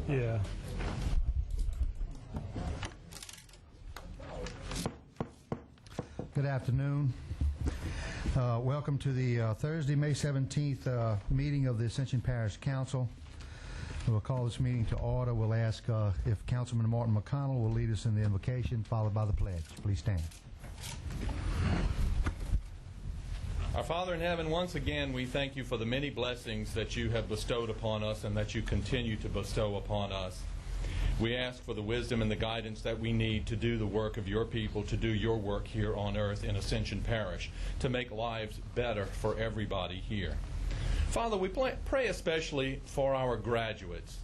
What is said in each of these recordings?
Yeah. Good afternoon. Welcome to the Thursday, May 17th meeting of the Ascension Parish Council. We'll call this meeting to order. We'll ask if Councilman Martin McConnell will lead us in the invocation, followed by the pledge. Please stand. Our Father in heaven, once again, we thank you for the many blessings that you have bestowed upon us and that you continue to bestow upon us. We ask for the wisdom and the guidance that we need to do the work of your people, to do your work here on earth in Ascension Parish, to make lives better for everybody here. Father, we pray especially for our graduates.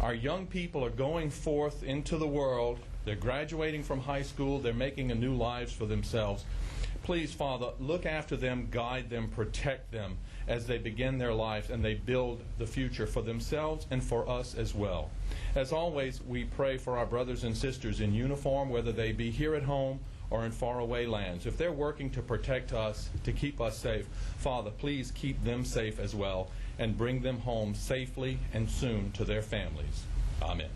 Our young people are going forth into the world. They're graduating from high school. They're making a new lives for themselves. Please, Father, look after them, guide them, protect them as they begin their lives and they build the future for themselves and for us as well. As always, we pray for our brothers and sisters in uniform, whether they be here at home or in faraway lands. If they're working to protect us, to keep us safe, Father, please keep them safe as well and bring them home safely and soon to their families. Amen.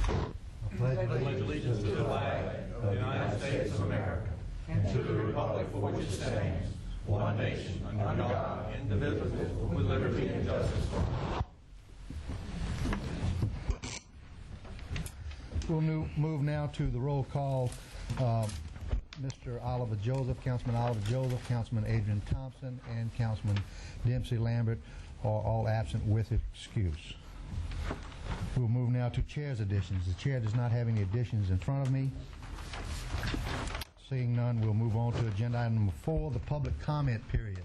I pledge allegiance to the flag of the United States of America and to the republic for which it stands, one nation, under God, indivisible, with liberty and justice for all. We'll move now to the roll call. Mr. Oliver Joseph, Councilman Oliver Joseph, Councilman Adrian Thompson, and Councilman Dempsey Lambert are all absent with excuse. We'll move now to chair's additions. The chair does not have any additions in front of me. Seeing none, we'll move on to agenda item number 4, the public comment period.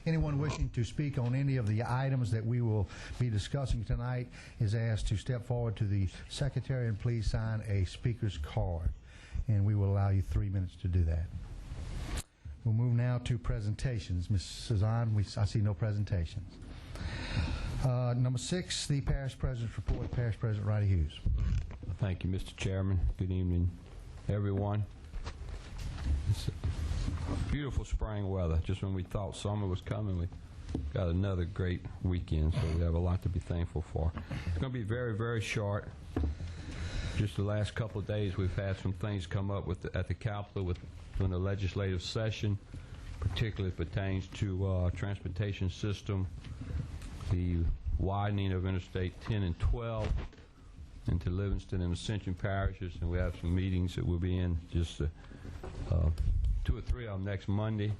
Anyone wishing to speak on any of the items that we will be discussing tonight is asked to step forward to the secretary and please sign a speaker's card. And we will allow you 3 minutes to do that. We'll move now to presentations. Ms. Suzanne, I see no presentations. Number 6, the Parish President's report. Parish President Roddy Hughes. Thank you, Mr. Chairman. Good evening, everyone. It's beautiful spring weather. Just when we thought summer was coming, we got another great weekend, so we have a lot to be thankful for. It's going to be very, very short. Just the last couple of days, we've had some things come up at the Capitol during the legislative session, particularly pertains to transportation system, the widening of Interstate 10 and 12 into Livingston and Ascension parishes, and we have some meetings that we'll be in, just 2 or 3 of them next Monday,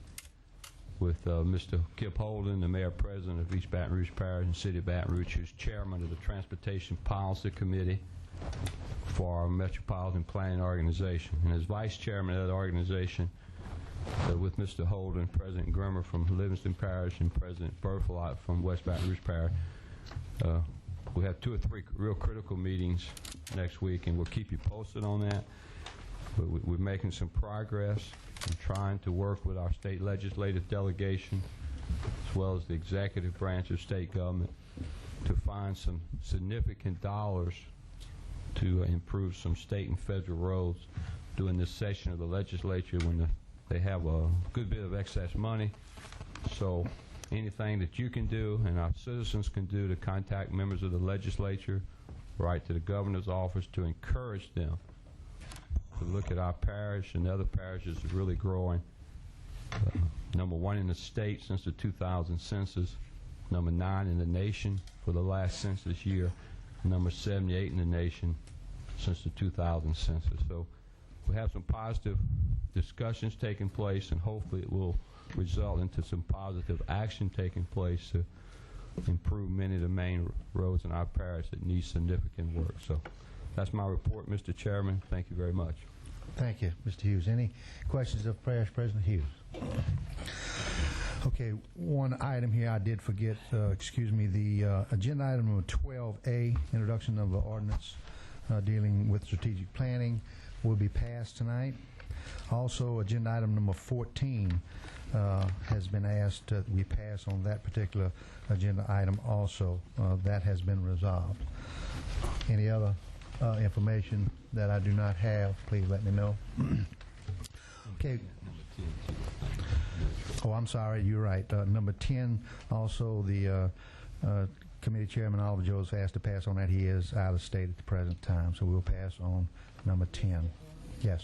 with Mr. Kip Holden, the Mayor President of East Baton Rouge Parish and City of Baton Rouge, who's Chairman of the Transportation Policy Committee for our Metropolitan Planning Organization. And as Vice Chairman of that organization, with Mr. Holden, President Grimmer from Livingston Parish and President Berthelot from West Baton Rouge Parish, we have 2 or 3 real critical meetings next week, and we'll keep you posted on that. But we're making some progress and trying to work with our state legislative delegation as well as the executive branch of state government to find some significant dollars to improve some state and federal roads during this session of the legislature when they have a good bit of excess money. So anything that you can do and our citizens can do to contact members of the legislature, write to the governor's office to encourage them to look at our parish and other parishes is really growing. Number 1 in the state since the 2000 census, number 9 in the nation for the last census year, number 78 in the nation since the 2000 census. So we have some positive discussions taking place, and hopefully it will result into some positive action taking place to improve many of the main roads in our parish that need significant work. So that's my report, Mr. Chairman. Thank you very much. Thank you, Mr. Hughes. Any questions of Parish President Hughes? Okay, one item here I did forget, excuse me, the agenda item number 12A, introduction of the ordinance dealing with strategic planning, will be passed tonight. Also, agenda item number 14 has been asked that we pass on that particular agenda item also. That has been resolved. Any other information that I do not have, please let me know. Okay. Oh, I'm sorry, you're right. Number 10, also the Committee Chairman Oliver Jones asked to pass on that. He is out of state at the present time, so we'll pass on number 10. Yes.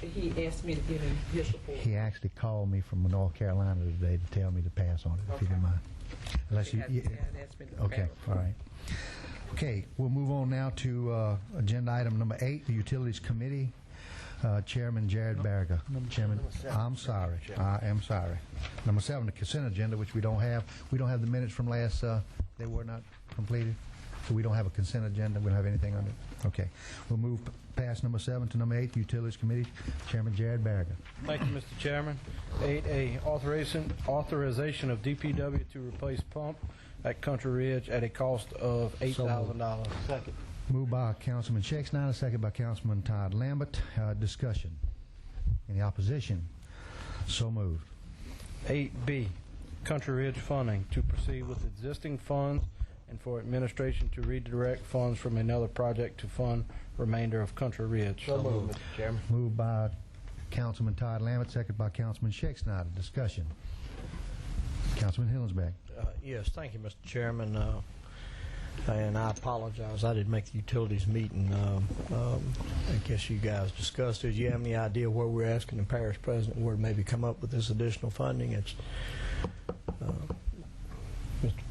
He asked me to give him his support. He actually called me from North Carolina today to tell me to pass on it, if you don't mind. Unless you, okay, all right. Okay, we'll move on now to agenda item number 8, the Utilities Committee. Chairman Jared Barriger. Chairman, I'm sorry. I am sorry. Number 7, the consent agenda, which we don't have. We don't have the minutes from last, they were not completed, so we don't have a consent agenda. We don't have anything on it. Okay. We'll move past number 7 to number 8, the Utilities Committee. Chairman Jared Barriger. Thank you, Mr. Chairman. 8A, authorization of DPW to replace pump at Country Ridge at a cost of $8,000. Second. Moved by Councilman Scheck-Snyder, second by Councilman Todd Lambert. Discussion. Any opposition? So moved. 8B, Country Ridge funding to proceed with existing funds and for administration to redirect funds from another project to fund remainder of Country Ridge. So moved, Mr. Chairman. Moved by Councilman Todd Lambert, second by Councilman Scheck-Snyder. Discussion. Councilman Hillensback. Yes, thank you, Mr. Chairman. And I apologize, I didn't make the utilities meeting. I guess you guys discussed it. Do you have any idea where we're asking the parish president where to maybe come up with this additional funding? It's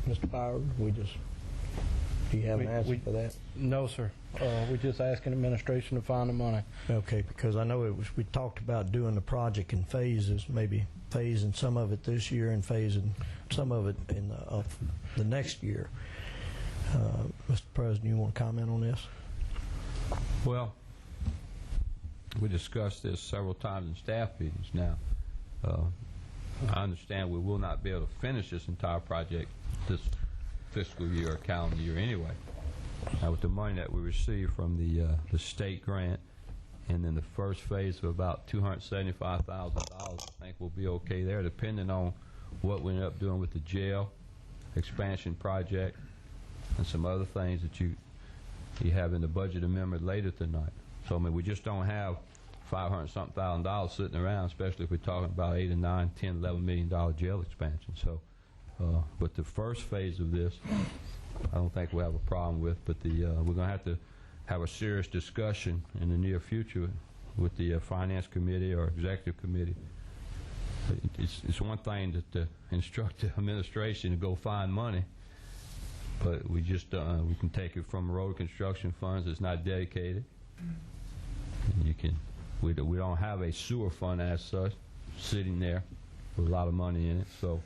Mr. Powers, do you have an answer for that? No, sir. We're just asking administration to find the money. Okay, because I know we talked about doing the project in phases, maybe phasing some of it this year and phasing some of it in the next year. Mr. President, you want to comment on this? Well, we discussed this several times in staff meetings now. I understand we will not be able to finish this entire project this fiscal year or calendar year anyway. Now, with the money that we received from the state grant and then the first phase of about $275,000, I think we'll be okay there, depending on what we end up doing with the jail expansion project and some other things that you have in the budget amendment later tonight. So I mean, we just don't have $500-something sitting around, especially if we're talking about $8 and $9, $10, $11 million jail expansion. So, but the first phase of this, I don't think we'll have a problem with. But we're going to have a serious discussion in the near future with the Finance Committee or Executive Committee. It's one thing to instruct the administration to go find money. But we just we can take it from road construction funds that's not dedicated. And we don't have a sewer fund as such sitting there with a lot of money in it. So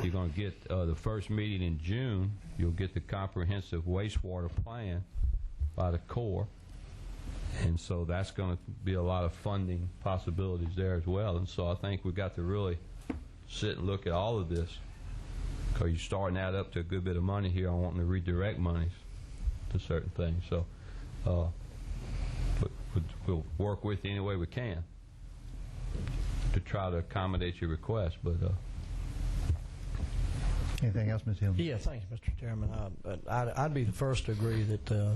you're going to get the first meeting in June. You'll get the comprehensive wastewater plan by the Corps, and so that's going to be a lot of funding possibilities there as well. And so I think we've got to really sit and look at all of this. Because you're starting to add up to a good bit of money here on wanting to redirect monies to certain things. So we'll work with you any way we can to try to accommodate your request. But anything else, Ms. Hill? Yeah, thanks, Mr. Chairman. I'd be the first to agree that the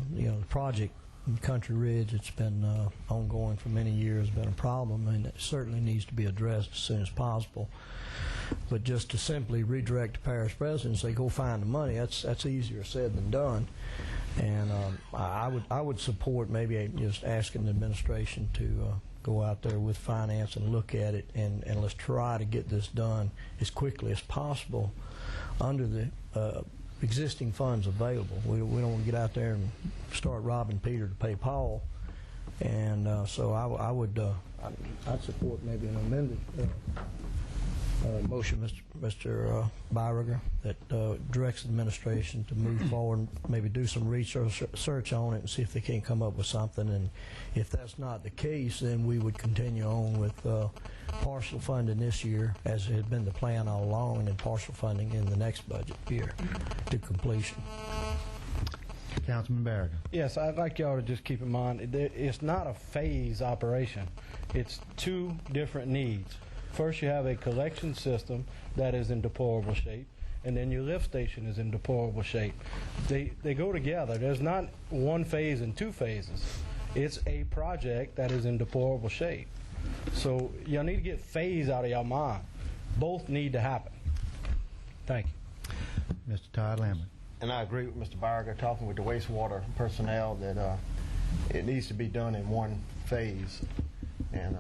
project in Country Ridge, it's been ongoing for many years, been a problem, and it certainly needs to be addressed as soon as possible. But just to simply redirect the parish president and say, go find the money, that's easier said than done. And I would support maybe just asking the administration to go out there with finance and look at it, and let's try to get this done as quickly as possible under the existing funds available. We don't want to get out there and start robbing Peter to pay Paul. And so I'd support maybe an amended motion, Mr. Byriger, that directs the administration to move forward and maybe do some research on it and see if they can come up with something. And if that's not the case, then we would continue on with partial funding this year, as has been the plan all along, and then partial funding in the next budget year to completion. Councilman Barriger. Yes, I'd like y'all to just keep in mind, it's not a phase operation. It's two different needs. First, you have a collection system that is in deplorable shape, and then your lift station is in deplorable shape. They go together. There's not one phase and two phases. It's a project that is in deplorable shape. So y'all need to get phase out of your mind. Both need to happen. Thank you. Mr. Todd Lambert. and I agree with Mr. Barger, talking with the wastewater personnel, that it needs to be done in one phase. And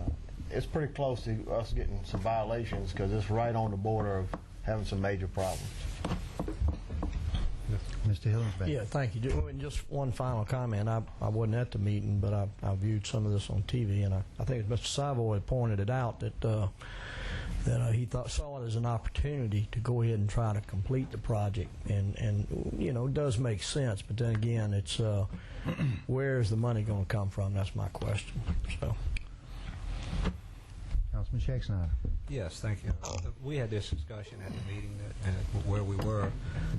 it's pretty close to us getting some violations because it's right on the border of having some major problems. Mr. Hillensback. Yeah, thank you. And just one final comment. I wasn't at the meeting, but I viewed some of this on TV, and I think Mr. Savoy pointed it out that he saw it as an opportunity to go ahead and try to complete the project, and you know, it does make sense. But then again, it's where is the money going to come from? That's my question. So. Councilman Shanks-Snyder. Yes, thank you. We had this discussion at the meeting where we were,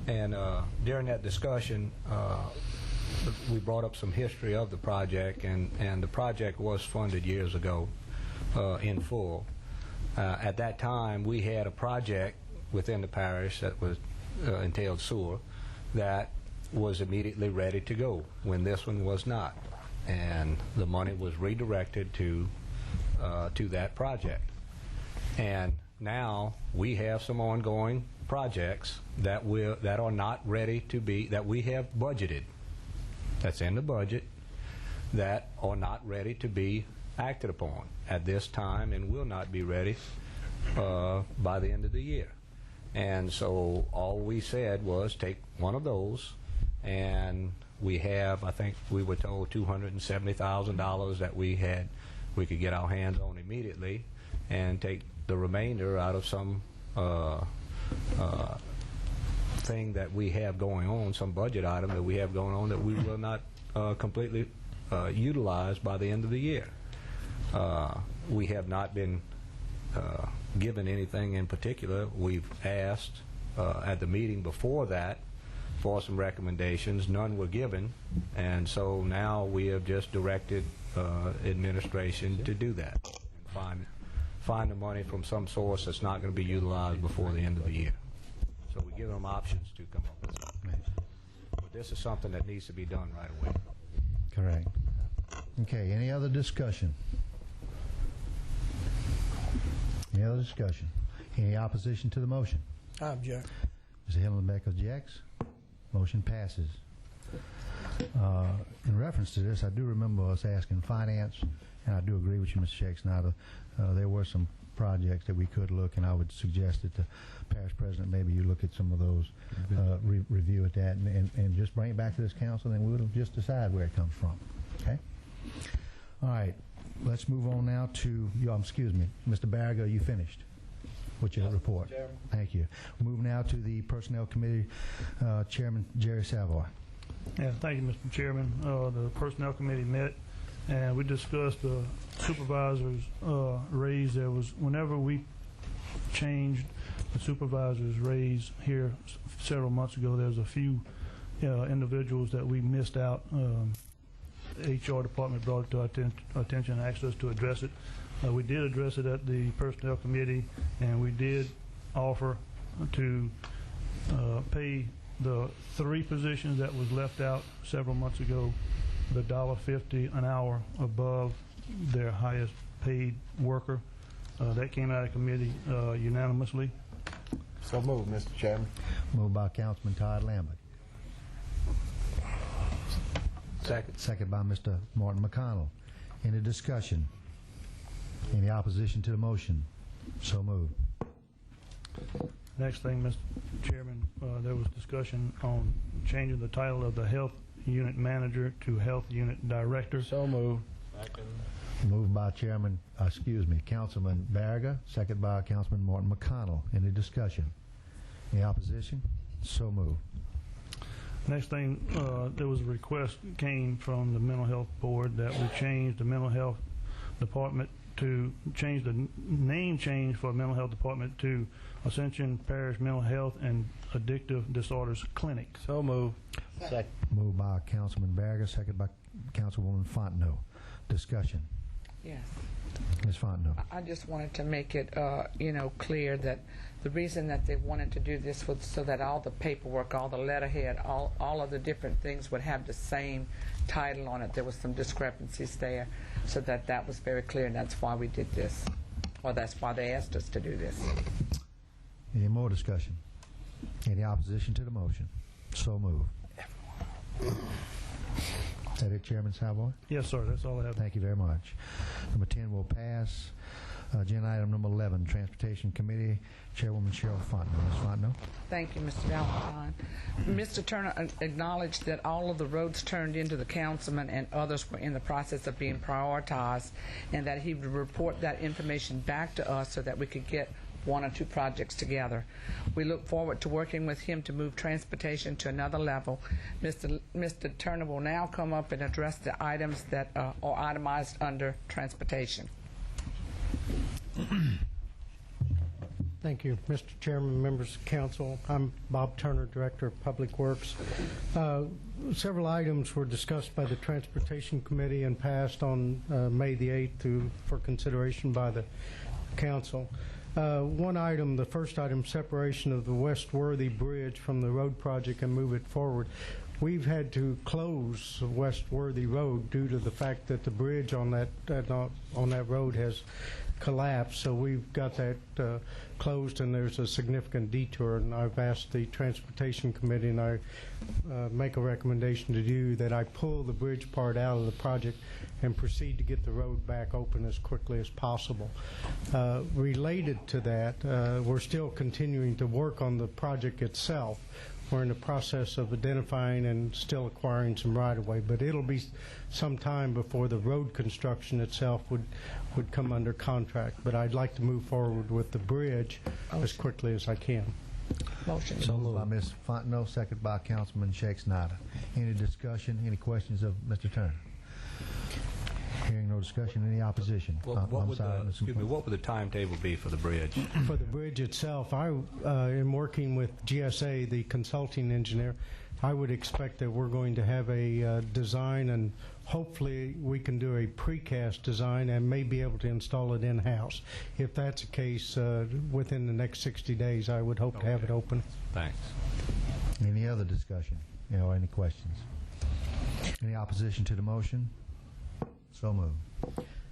and during that discussion, we brought up some history of the project, and the project was funded years ago in full. At that time, we had a project within the parish that was entailed sewer that was immediately ready to go when this one was not, and the money was redirected to that project. And now we have some ongoing projects that are not ready to be, that we have budgeted, that's in the budget, that are not ready to be acted upon at this time and will not be ready by the end of the year. And so all we said was take one of those, and we have, I think we were told, $270,000 that we could get our hands on immediately, and take the remainder out of some thing that we have going on, some budget item that we have going on that we will not completely utilize by the end of the year. We have not been given anything in particular. We've asked at the meeting before that for some recommendations. None were given, and so now we have just directed administration to do that and find the money from some source that's not going to be utilized before the end of the year. So we give them options to come up with something. But this is something that needs to be done right away. Correct. Okay, any other discussion? Any other discussion? Any opposition to the motion? I object. Mr. Hillenbeck objects. Motion passes. In reference to this, I do remember us asking finance, and I do agree with you, Mr. Shanks-Snyder. There were some projects that we could look, and I would suggest that the parish president, maybe you look at some of those, review at that, and just bring it back to this council, and we'll just decide where it comes from. Okay? All right. Let's move on now to, excuse me, Mr. Barriga, are you finished with your report? Thank you. Move now to the Personnel Committee, Chairman Jerry Savoy. Yeah, thank you, Mr. Chairman. The Personnel Committee met, and we discussed the supervisor's raise. There was, whenever we changed the supervisor's raise here several months ago, there was a few individuals that we missed out. The HR department brought it to our attention and asked us to address it. We did address it at the Personnel Committee, and we did offer to pay the 3 positions that was left out several months ago, the $1.50 an hour above their highest paid worker. That came out of committee unanimously. So moved, Mr. Chairman. Moved by Councilman Todd Lambert. Second. Second by Mr. Martin McConnell. Any discussion? Any opposition to the motion? So moved. Next thing, Mr. Chairman, there was discussion on changing the title of the health unit manager to health unit director. So moved. Moved by Councilman Barriga, second by Councilman Martin McConnell. Any discussion? Any opposition? So moved. Next thing, there was a request came from the Mental Health Board that we change the Mental Health Department to change the name change for the Mental Health Department to Ascension Parish Mental Health and Addictive Disorders Clinic. So moved. Second. Moved by Councilman Barriga, second by Councilwoman Fontenot. Discussion. Yes. Ms. Fontenot. I just wanted to make it, clear that the reason that they wanted to do this was so that all the paperwork, all the letterhead, all of the different things would have the same title on it. There was some discrepancies there, so that was very clear, and that's why we did this, or that's why they asked us to do this. Any more discussion? Any opposition to the motion? So moved. Is that it, Chairman Savoy? Yes, sir. That's all I have. Thank you very much. Number 10 will pass. Agenda item number 11, Transportation Committee, Chairwoman Cheryl Fontenot. Ms. Fontenot? Thank you, Mr. Valentine. Mr. Turner acknowledged that all of the roads turned into the councilman and others were in the process of being prioritized, and that he would report that information back to us so that we could get one or two projects together. We look forward to working with him to move transportation to another level. Mr. Turner will now come up and address the items that are itemized under transportation. Thank you, Mr. Chairman, members of council. I'm Bob Turner, Director of Public Works. Several items were discussed by the Transportation Committee and passed on May the 8th for consideration by the council. One item, the first item, separation of the West Worthy Bridge from the road project and move it forward. We've had to close West Worthy Road due to the fact that the bridge on that road has collapsed. So we've got that closed, and there's a significant detour. And I've asked the Transportation Committee, and I make a recommendation to you that I pull the bridge part out of the project and proceed to get the road back open as quickly as possible. Related to that, we're still continuing to work on the project itself. We're in the process of identifying and still acquiring some right-of-way, but it'll be some time before the road construction itself would come under contract. But I'd like to move forward with the bridge as quickly as I can. Motion. So moved by Ms. Fontenot, second by Councilman Sheikh Snyder. Any discussion, any questions of Mr. Turner? Hearing no discussion, any opposition? What would the timetable be for the bridge? For the bridge itself, I am working with GSA, the consulting engineer. I would expect that we're going to have a design, and hopefully we can do a precast design and may be able to install it in-house. If that's the case, within the next 60 days, I would hope to have it open. Thanks. Any other discussion? Any questions? Any opposition to the motion? So moved.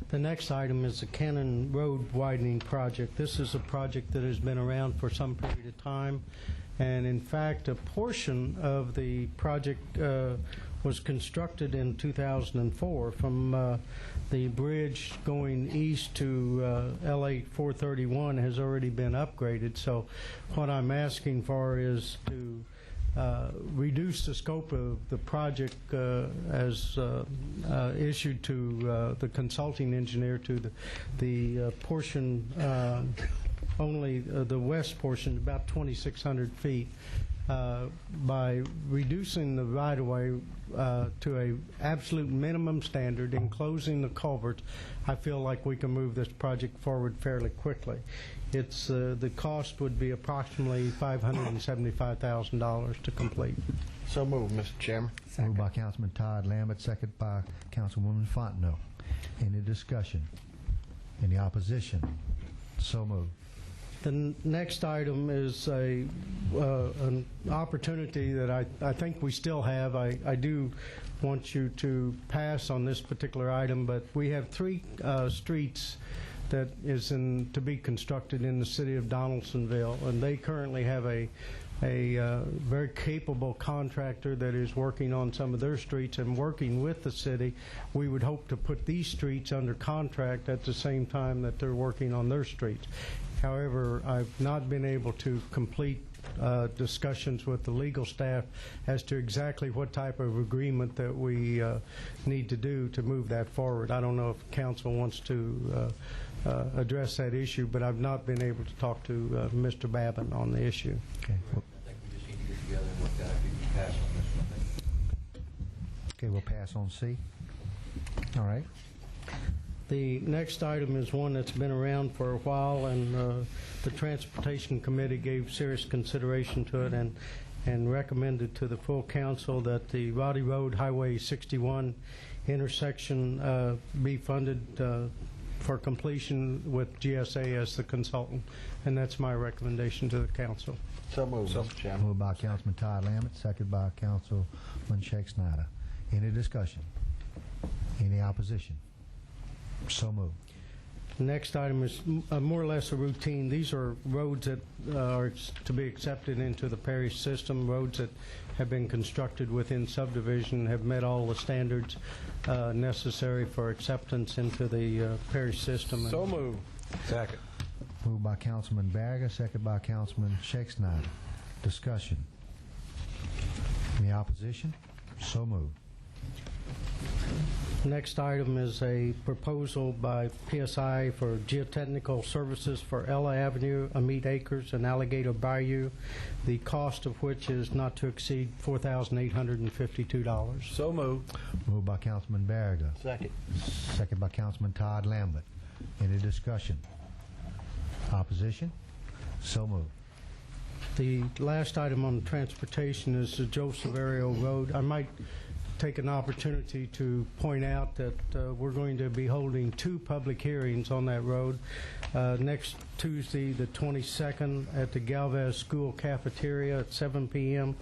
The next item is the Cannon Road widening project. This is a project that has been around for some period of time, and in fact a portion of the project was constructed in 2004 from the bridge going east to LA 431 has already been upgraded. So what I'm asking for is to reduce the scope of the project as issued to the consulting engineer to the portion, only the west portion, about 2,600 feet, by reducing the right-of-way to a absolute minimum standard and closing the culverts. I feel like we can move this project forward fairly quickly. It's the cost would be approximately $575,000 to complete. So moved, Mr. Chairman. Moved by Councilman Todd Lambert, second by Councilwoman Fontenot. Any discussion? Any opposition? So moved. The next item is an opportunity that I think we still have. I do want you to pass on this particular item, but we have three streets that is to be constructed in the city of Donaldsonville, and they currently have a very capable contractor that is working on some of their streets and working with the city. We would hope to put these streets under contract at the same time that they're working on their streets. However, I've not been able to complete discussions with the legal staff as to exactly what type of agreement that we need to do to move that forward. I don't know if council wants to address that issue, but I've not been able to talk to Mr. Babin on the issue. Okay. I think we just need to get together and work out if you can pass on this one. Okay, we'll pass on C. All right. The next item is one that's been around for a while, and the Transportation Committee gave serious consideration to it and recommended to the full council that the Roddy Road Highway 61 intersection be funded for completion with GSA as the consultant, and that's my recommendation to the council. So moved, Mr. Chairman. Moved by Councilman Todd Lambert, second by Councilman Sheikh Snyder. Any discussion? Any opposition? So moved. Next item is more or less a routine. These are roads that are to be accepted into the parish system, roads that have been constructed within subdivision, have met all the standards necessary for acceptance into the parish system. So moved. Second. Moved by Councilman Barriga, second by Councilman Schexnayder. Discussion. Any opposition? So moved. Next item is a proposal by PSI for geotechnical services for Ella Avenue, Amite Acres, and Alligator Bayou, the cost of which is not to exceed $4,852. So moved. Moved by Councilman Barriga. Second. Second by Councilman Todd Lambert. Any discussion? Opposition? So moved. The last item on transportation is the Joe Severio Road. I might take an opportunity to point out that we're going to be holding 2 public hearings on that road. Next Tuesday, the 22nd, at the Galvez School Cafeteria at 7 p.m.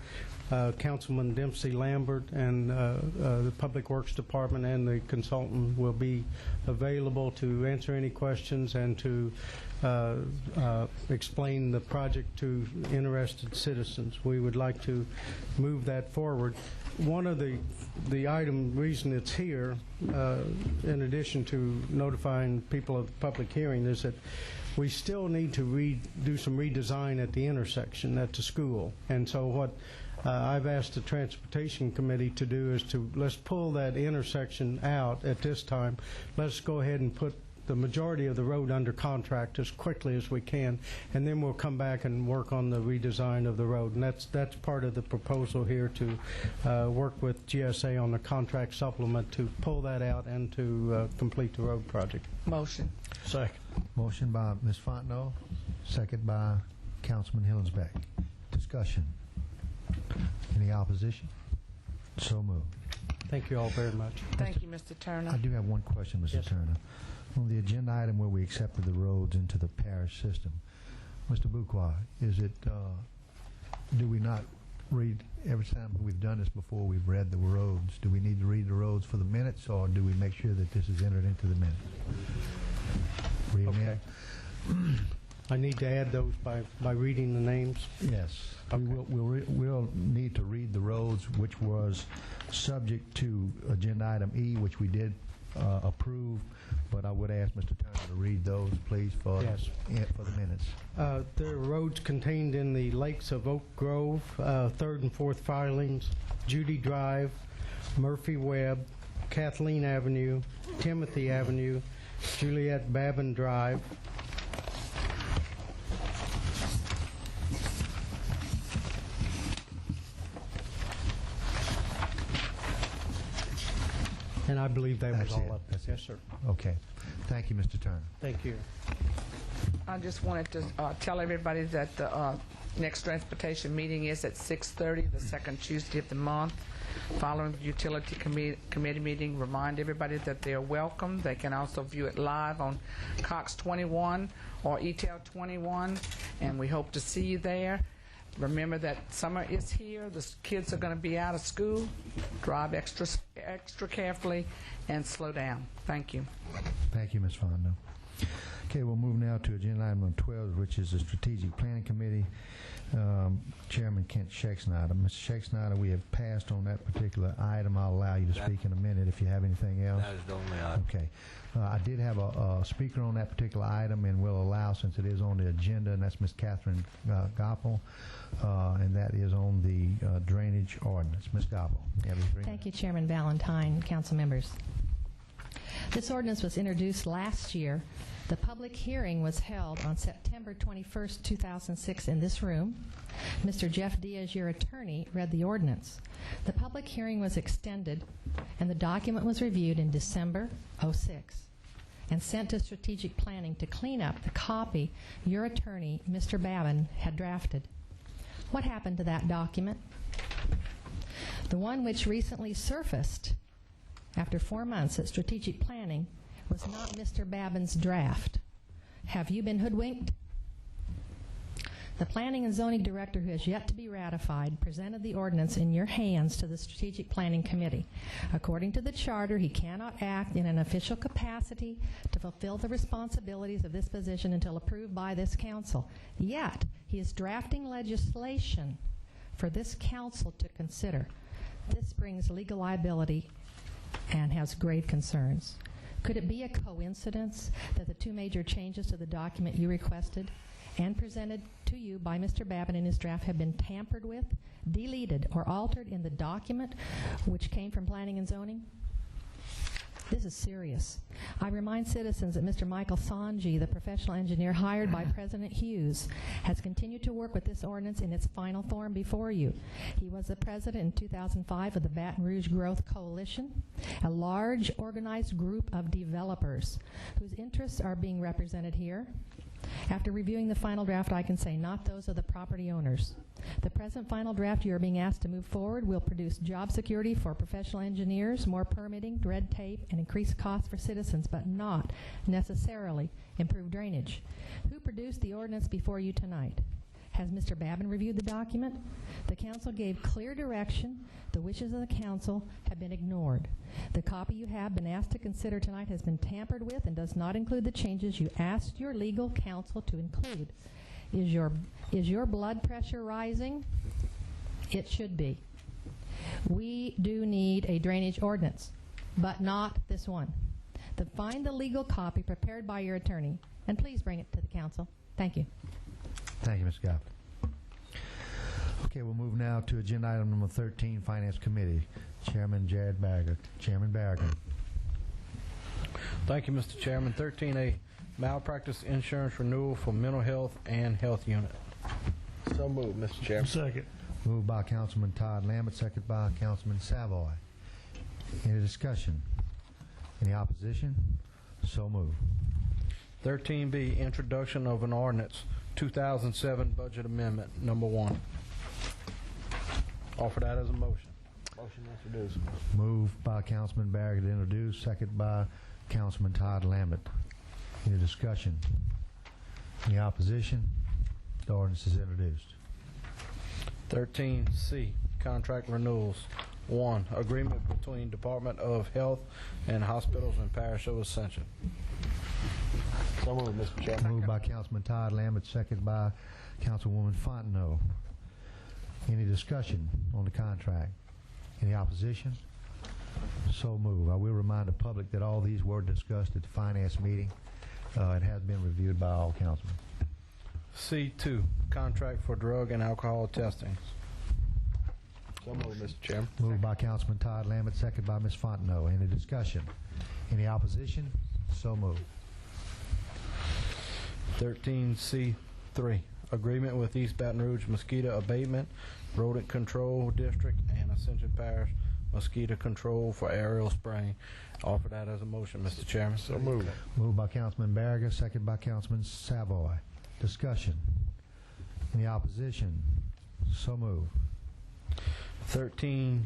Councilman Dempsey Lambert and the Public Works Department and the consultant will be available to answer any questions and to explain the project to interested citizens. We would like to move that forward. One of the reason it's here, in addition to notifying people of the public hearing, is that we still need to do some redesign at the intersection at the school. And so what I've asked the Transportation Committee to do is let's pull that intersection out at this time. Let's go ahead and put the majority of the road under contract as quickly as we can, and then we'll come back and work on the redesign of the road. And that's part of the proposal here, to work with GSA on the contract supplement to pull that out and to complete the road project. Motion. Second. Motion by Ms. Fontenot, second by Councilman Hillensback. Discussion. Any opposition? So moved. Thank you all very much. Thank you, Mr. Turner. I do have one question, Mr. Yes, Turner. On the agenda item where we accepted the roads into the parish system, Mr. Buqua, is it, do we not read, every time we've done this before, we've read the roads, do we need to read the roads for the minutes, or do we make sure that this is entered into the minutes? Read them Okay. I need to add those by reading the names? Yes. Okay. We'll need to read the roads, which was subject to agenda item E, which we did approve, but I would ask Mr. Turner to read those, please, for Yes. for the minutes. There are roads contained in the Lakes of Oak Grove, 3rd and 4th filings, Judy Drive, Murphy Webb, Kathleen Avenue, Timothy Avenue, Juliet Babin Drive, and I believe that was That's all it. of That's it. Yes, sir. Okay. Thank you, Mr. Turner. Thank you. I just wanted to tell everybody that the next transportation meeting is at 6:30, the second Tuesday of the month. Following the utility committee meeting, remind everybody that they're welcome. They can also view it live on Cox 21 or ETEL 21, and we hope to see you there. Remember that summer is here. The kids are going to be out of school. Drive extra carefully and slow down. Thank you. Thank you, Ms. Fontenot. Okay, we'll move now to agenda item number 12, which is the Strategic Planning Committee. Chairman Kent Schexnayder. Mr. Schexnayder, we have passed on that particular item. I'll allow you to speak in a minute if you have anything else. That is the only item. Okay. I did have a speaker on that particular item, and we'll allow, since it is on the agenda, and that's Ms. Catherine Goppel, and that is on the drainage ordinance. Ms. Goppel, you have 3 minutes. Thank you, Chairman Valentine, council members. This ordinance was introduced last year. The public hearing was held on September 21st, 2006 in this room. Mr. Jeff Diaz, your attorney, read the ordinance. The public hearing was extended, and the document was reviewed in December '06 and sent to strategic planning to clean up the copy your attorney, Mr. Babin, had drafted. What happened to that document? The one which recently surfaced after 4 months at strategic planning was not Mr. Babin's draft. Have you been hoodwinked? The Planning and Zoning Director, who has yet to be ratified, presented the ordinance in your hands to the Strategic Planning Committee. According to the Charter, he cannot act in an official capacity to fulfill the responsibilities of this position until approved by this council. Yet, he is drafting legislation for this council to consider. This brings legal liability and has grave concerns. Could it be a coincidence that the two major changes to the document you requested and presented to you by Mr. Babin in his draft have been tampered with, deleted, or altered in the document which came from Planning and Zoning? This is serious. I remind citizens that Mr. Michael Sanji, the professional engineer hired by President Hughes, has continued to work with this ordinance in its final form before you. He was the president in 2005 of the Baton Rouge Growth Coalition, a large organized group of developers whose interests are being represented here. After reviewing the final draft, I can say not those of the property owners. The present final draft you are being asked to move forward will produce job security for professional engineers, more permitting, red tape, and increased costs for citizens, but not necessarily improved drainage. Who produced the ordinance before you tonight? Has Mr. Babin reviewed the document? The council gave clear direction. The wishes of the council have been ignored. The copy you have been asked to consider tonight has been tampered with and does not include the changes you asked your legal counsel to include. Is your blood pressure rising? It should be. We do need a drainage ordinance, but not this one. Find the legal copy prepared by your attorney, and please bring it to the council. Thank you. Thank you, Ms. Goff. Okay, we'll move now to agenda item number 13, Finance Committee. Chairman Jared Barriger. Chairman Barriger. Thank you, Mr. Chairman. 13A, malpractice insurance renewal for mental health and health unit. So moved, Mr. Chairman. Second. Moved by Councilman Todd Lambert, second by Councilman Savoy. Any discussion? Any opposition? So moved. 13B, introduction of an ordinance, 2007 budget amendment, number 1. Offer that as a motion. Motion introduced. Moved by Councilman Barriger to introduce, second by Councilman Todd Lambert. Any discussion? Any opposition? The ordinance is introduced. 13C, contract renewals. 1, agreement between Department of Health and hospitals and Parish of Ascension. So moved, Mr. Chairman. Moved by Councilman Todd Lambert, second by Councilwoman Fontenot. Any discussion on the contract? Any opposition? So moved. I will remind the public that all these were discussed at the finance meeting. It has been reviewed by all councilmen. C2, contract for drug and alcohol testing. So moved, Mr. Chairman. Moved by Councilman Todd Lambert, second by Ms. Fontenot. Any discussion? Any opposition? So moved. 13C3, agreement with East Baton Rouge Mosquito Abatement, Rodent Control District, and Ascension Parish Mosquito Control for aerial spraying. Offer that as a motion, Mr. Chairman. So moved. Moved by Councilman Barriger, second by Councilman Savoy. Discussion. Any opposition? So moved. 13D1,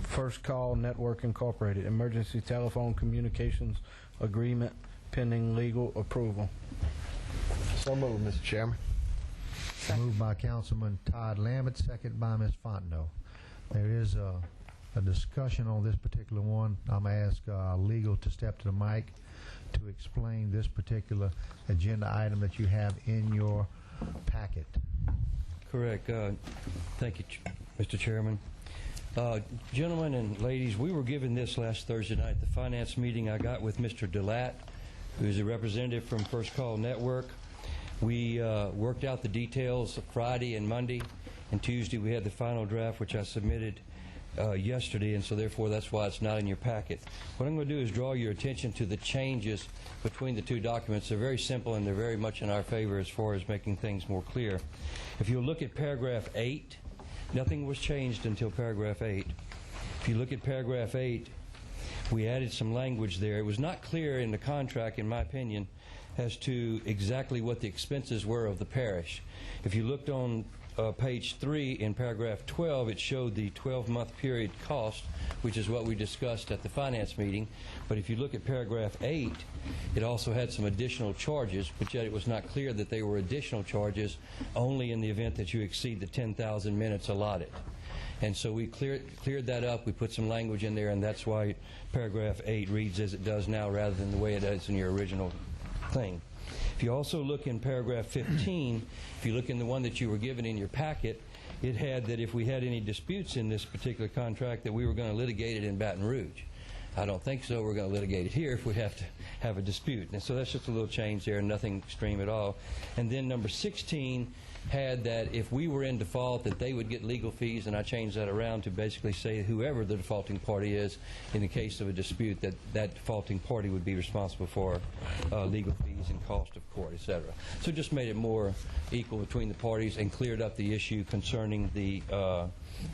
First Call Network Incorporated, emergency telephone communications agreement pending legal approval. So moved, Mr. Chairman. Moved by Councilman Todd Lambert, second by Ms. Fontenot. There is a discussion on this particular one. I'm going to ask legal to step to the mic to explain this particular agenda item that you have in your packet. Correct. Thank you, Mr. Chairman. Gentlemen and ladies, we were given this last Thursday night, the finance meeting I got with Mr. DeLatte, who is a representative from First Call Network. We worked out the details Friday and Monday, and Tuesday we had the final draft, which I submitted yesterday, and so therefore that's why it's not in your packet. What I'm going to do is draw your attention to the changes between the two documents. They're very simple and they're very much in our favor as far as making things more clear. If you look at paragraph 8, nothing was changed until paragraph 8. If you look at paragraph 8, we added some language there. It was not clear in the contract, in my opinion, as to exactly what the expenses were of the parish. If you looked on page 3 in paragraph 12, it showed the 12-month period cost, which is what we discussed at the finance meeting. But if you look at paragraph 8, it also had some additional charges, but yet it was not clear that they were additional charges only in the event that you exceed the 10,000 minutes allotted. And so we cleared that up. We put some language in there, and that's why paragraph 8 reads as it does now rather than the way it is in your original thing. If you also look in paragraph 15, if you look in the one that you were given in your packet, it had that if we had any disputes in this particular contract that we were going to litigate it in Baton Rouge. I don't think so. We're going to litigate it here if we have to have a dispute. And so that's just a little change there, nothing extreme at all. And then number 16 had that if we were in default that they would get legal fees, and I changed that around to basically say whoever the defaulting party is in the case of a dispute, that defaulting party would be responsible for legal fees and cost of court, etc. So just made it more equal between the parties and cleared up the issue concerning the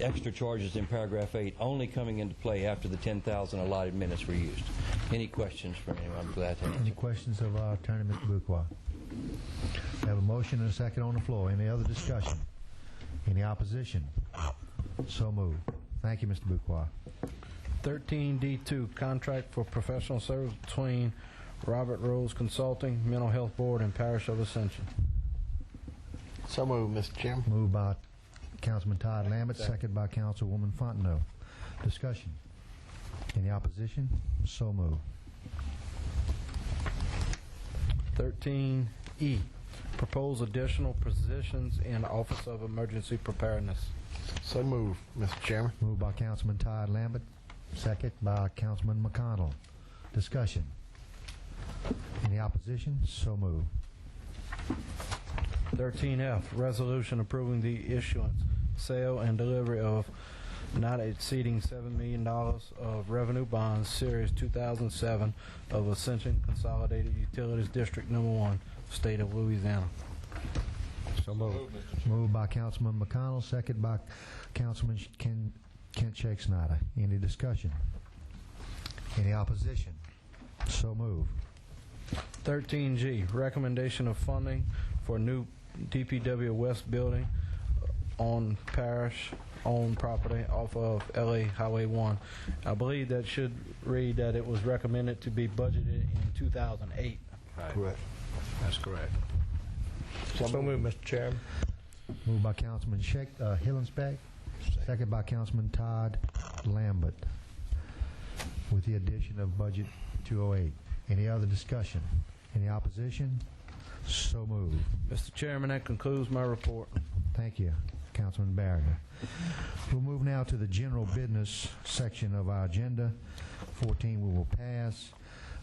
extra charges in paragraph 8 only coming into play after the 10,000 allotted minutes were used. Any questions from anyone? I'm glad to answer. Any questions of our attorney, Mr. Buqua? We have a motion and a second on the floor. Any other discussion? Any opposition? So moved. Thank you, Mr. Buqua. 13D2, contract for professional service between Robert Rose Consulting, Mental Health Board, and Parish of Ascension. So moved, Mr. Chairman. Moved by Councilman Todd Lambert, second by Councilwoman Fontenot. Discussion. Any opposition? So moved. 13E, propose additional positions in Office of Emergency Preparedness. So moved, Mr. Chairman. Moved by Councilman Todd Lambert, second by Councilman McConnell. Discussion. Any opposition? So moved. 13F, resolution approving the issuance, sale, and delivery of not exceeding $7 million of revenue bonds, Series 2007 of Ascension Consolidated Utilities District Number 1, State of Louisiana. So moved. Moved by Councilman McConnell, second by Councilman Kent Shake Snyder. Any discussion? Any opposition? So moved. 13G, recommendation of funding for new DPW West building on parish-owned property off of LA Highway 1. I believe that should read that it was recommended to be budgeted in 2008. Right. Correct. That's correct. So moved, Mr. Chairman. Moved by Councilman Hillensbeck, second by Councilman Todd Lambert, with the addition of budget 208. Any other discussion? Any opposition? So moved. Mr. Chairman, that concludes my report. Thank you, Councilman Barriger. We'll move now to the general business section of our agenda. 14 we will pass.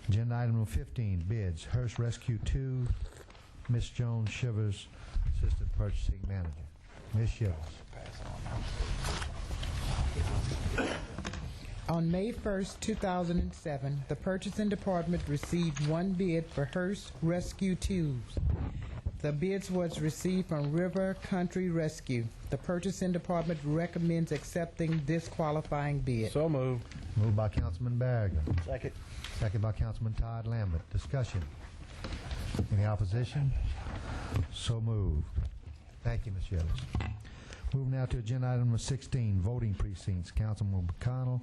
Agenda item number 15, bids. Hearst Rescue 2, Ms. Joan Shivers, Assistant Purchasing Manager. Ms. Shivers. On May 1st, 2007, the Purchasing Department received one bid for Hearst Rescue 2s. The bids was received from River Country Rescue. The Purchasing Department recommends accepting this qualifying bid. So moved. Moved by Councilman Barriger. Second. Second by Councilman Todd Lambert. Discussion. Any opposition? So moved. Thank you, Ms. Shivers. Moving now to agenda item number 16, voting precincts. Councilman McConnell,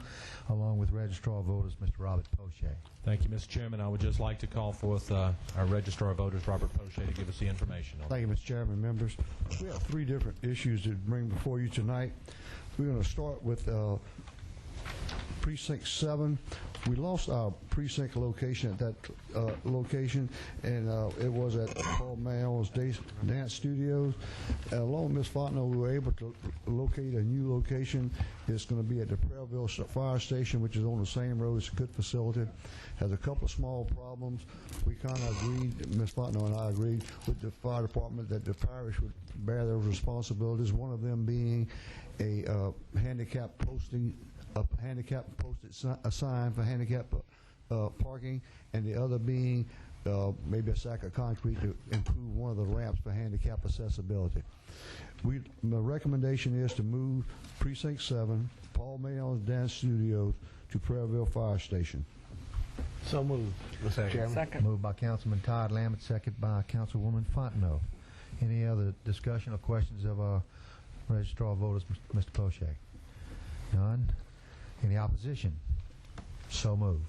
along with Registrar of Voters, Mr. Robert Poche. Thank you, Mr. Chairman. I would just like to call forth our Registrar of Voters, Robert Poche, to give us the information on. Thank you, Mr. Chairman, members. We have three different issues to bring before you tonight. We're going to start with Precinct 7. We lost our precinct location at that location, and it was at Paul Mayall's Dance Studios. Along with Ms. Fontenot, we were able to locate a new location. It's going to be at the Prairieville Fire Station, which is on the same road. It's a good facility. Has a couple of small problems. We kind of agreed, Ms. Fontenot and I agreed with the fire department that the parish would bear their responsibilities, one of them being a handicap posting, a handicap posted sign for handicap parking, and the other being maybe a sack of concrete to improve one of the ramps for handicap accessibility. My recommendation is to move Precinct 7, Paul Mayall's Dance Studios, to Prairieville Fire Station. So moved, Mr. Chairman. Second. Moved by Councilman Todd Lambert, second by Councilwoman Fontenot. Any other discussion or questions of Registrar of Voters, Mr. Poshak? None. Any opposition? So moved.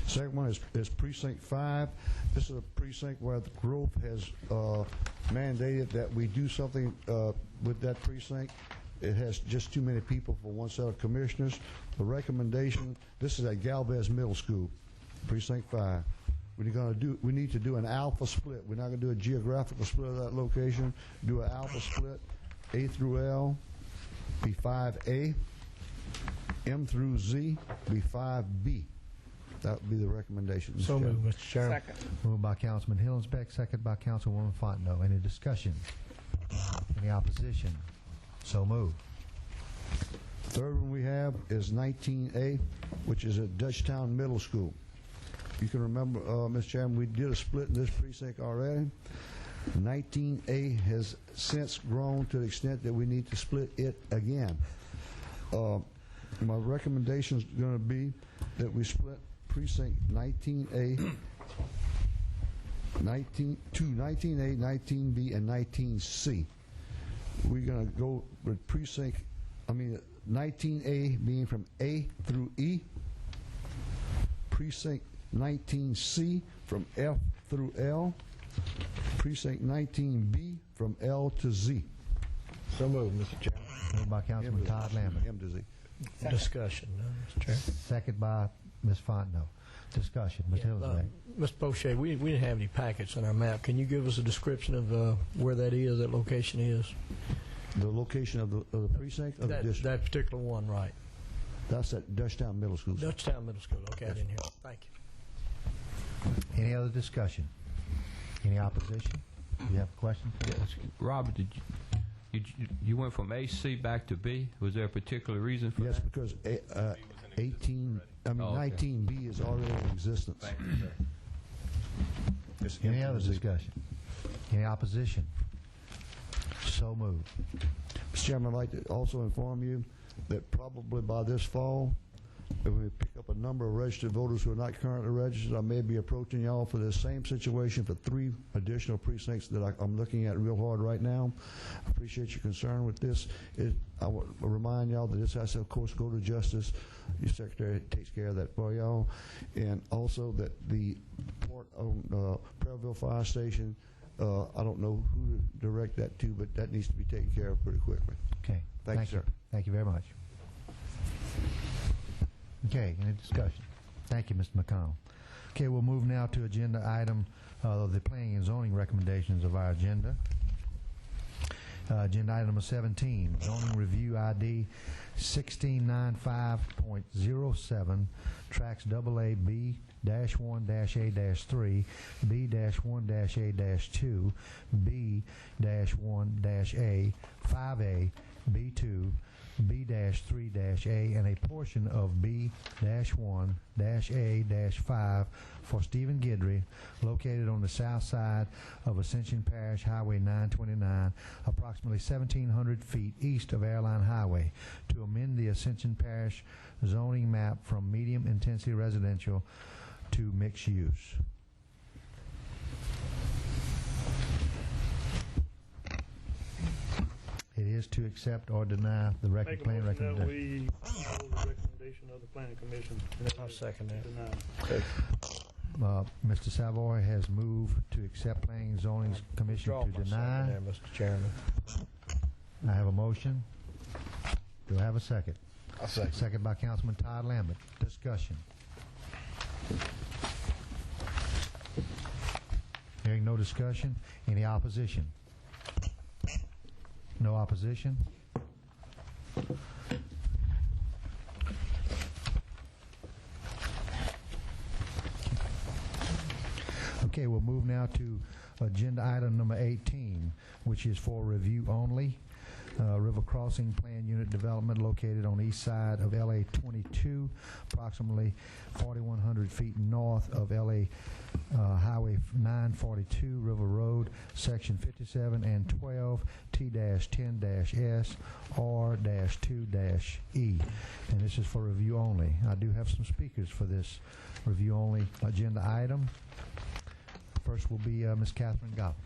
Second one is Precinct 5. This is a precinct where the growth has mandated that we do something with that precinct. It has just too many people for one set of commissioners. The recommendation, this is at Galvez Middle School, Precinct 5. We need to do an alpha split. We're not going to do a geographical split of that location. Do an alpha split. A through L be 5A. M through Z be 5B. That would be the recommendation. So moved, Mr. Chairman. Second. Moved by Councilman Hillensbeck, second by Councilwoman Fontenot. Any discussion? Any opposition? So moved. Third one we have is 19A, which is at Dutchtown Middle School. You can remember, Mr. Chairman, we did a split in this precinct already. 19A has since grown to the extent that we need to split it again. My recommendation is going to be that we split precinct 19A, 19A, 19B, and 19C. We're going to go with 19A being from A through E, precinct 19C from F through L, precinct 19B from L to Z. So moved, Mr. Chairman. Moved by Councilman Todd Lambert. M to Z. Discussion, Mr. Chairman. Second by Ms. Fontenot. Discussion. Mr. Hillensbeck. Mr. Poche, we didn't have any packets on our map. Can you give us a description of where that is, that location is? The location of the precinct of the district? That particular one, right. That's at Dutchtown Middle School. Dutchtown Middle School. Okay, I didn't hear. Thank you. Any other discussion? Any opposition? Do you have a question? Yes. Robert, did you went from AC back to B? Was there a particular reason for yes, that? Because 19B is already in existence. Any other discussion? Any opposition? So moved. Mr. Chairman, I'd like to also inform you that probably by this fall, if we pick up a number of registered voters who are not currently registered, I may be approaching y'all for this same situation for 3 additional precincts that I'm looking at real hard right now. I appreciate your concern with this. I will remind y'all that this has to, of course, go to justice. Your secretary takes care of that for y'all. And also that the port on Perryville Fire Station, I don't know who to direct that to, but that needs to be taken care of pretty quickly. Okay. Thank you, sir. Thank you very much. Okay, any discussion? Thank you, Mr. McConnell. Okay, we'll move now to agenda item of the planning and zoning recommendations of our agenda. Agenda item number 17, zoning review ID 1695.07, tracks AA B-1-A-3, B-1-A-2, B-1-A, 5A, B2, B-3-A, and a portion of B-1-A-5 for Stephen Guidry, located on the south side of Ascension Parish Highway 929, approximately 1,700 feet east of Airline Highway, to amend the Ascension Parish zoning map from medium intensity residential to mixed use. It is to accept or deny the plan recommendation. That we follow the recommendation of the planning commission. I'll second that. Mr. Savoy has moved to accept planning and zoning commission to deny. There, Mr. Chairman. I have a motion. Do I have a second? I'll second. Second by Councilman Todd Lambert. Discussion. Hearing no discussion. Any opposition? No opposition? Okay, we'll move now to agenda item number 18, which is for review only. River Crossing Plan Unit Development located on the east side of LA 22, approximately 4,100 feet north of LA Highway 942, River Road, Section 57 and 12, T-10-S, R-2-E. And this is for review only. I do have some speakers for this review only agenda item. First will be Ms. Catherine Gopp.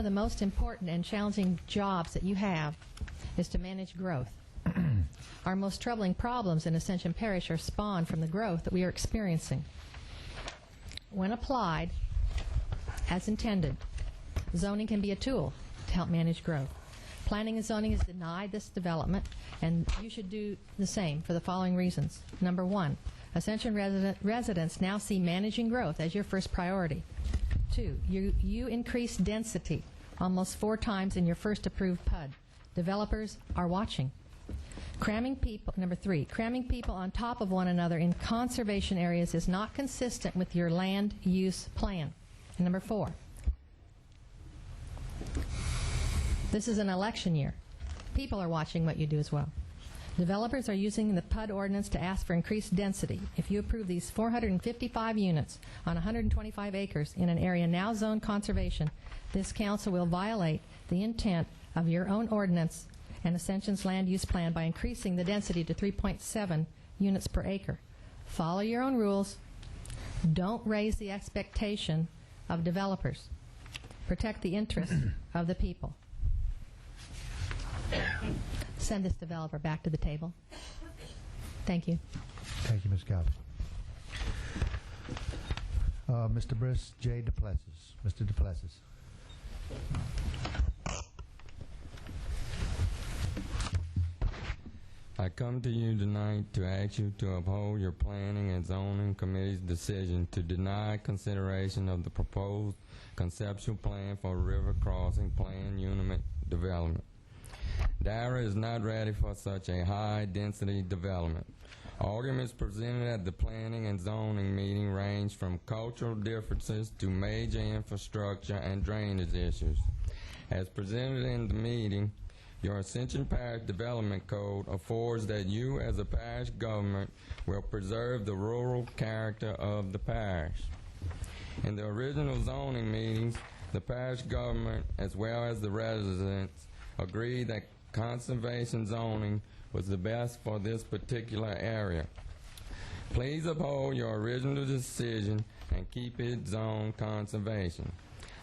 of the most important and challenging jobs that you have is to manage growth. Our most troubling problems in Ascension Parish are spawned from the growth that we are experiencing. When applied as intended, zoning can be a tool to help manage growth. Planning and zoning has denied this development, and you should do the same for the following reasons. Number one, Ascension residents now see managing growth as your first priority. Two, you increase density almost 4 times in your first approved PUD. Developers are watching. Number 3, cramming people on top of one another in conservation areas is not consistent with your land use plan. And number 4, this is an election year. People are watching what you do as well. Developers are using the PUD ordinance to ask for increased density. If you approve these 455 units on 125 acres in an area now zoned conservation, this council will violate the intent of your own ordinance and Ascension's land use plan by increasing the density to 3.7 units per acre. Follow your own rules. Don't raise the expectation of developers. Protect the interests of the people. Send this developer back to the table. Thank you. Thank you, Ms. Galvin. Mr. Briss J. DePlessis. Mr. DePlessis. I come to you tonight to ask you to uphold your Planning and Zoning Committee's decision to deny consideration of the proposed conceptual plan for river crossing planned unit development. Dara is not ready for such a high-density development. Arguments presented at the Planning and Zoning meeting range from cultural differences to major infrastructure and drainage issues. As presented in the meeting, your Ascension Parish Development Code affords that you as a parish government will preserve the rural character of the parish. In the original zoning meetings, the parish government as well as the residents agreed that conservation zoning was the best for this particular area. Please uphold your original decision and keep it zoned conservation.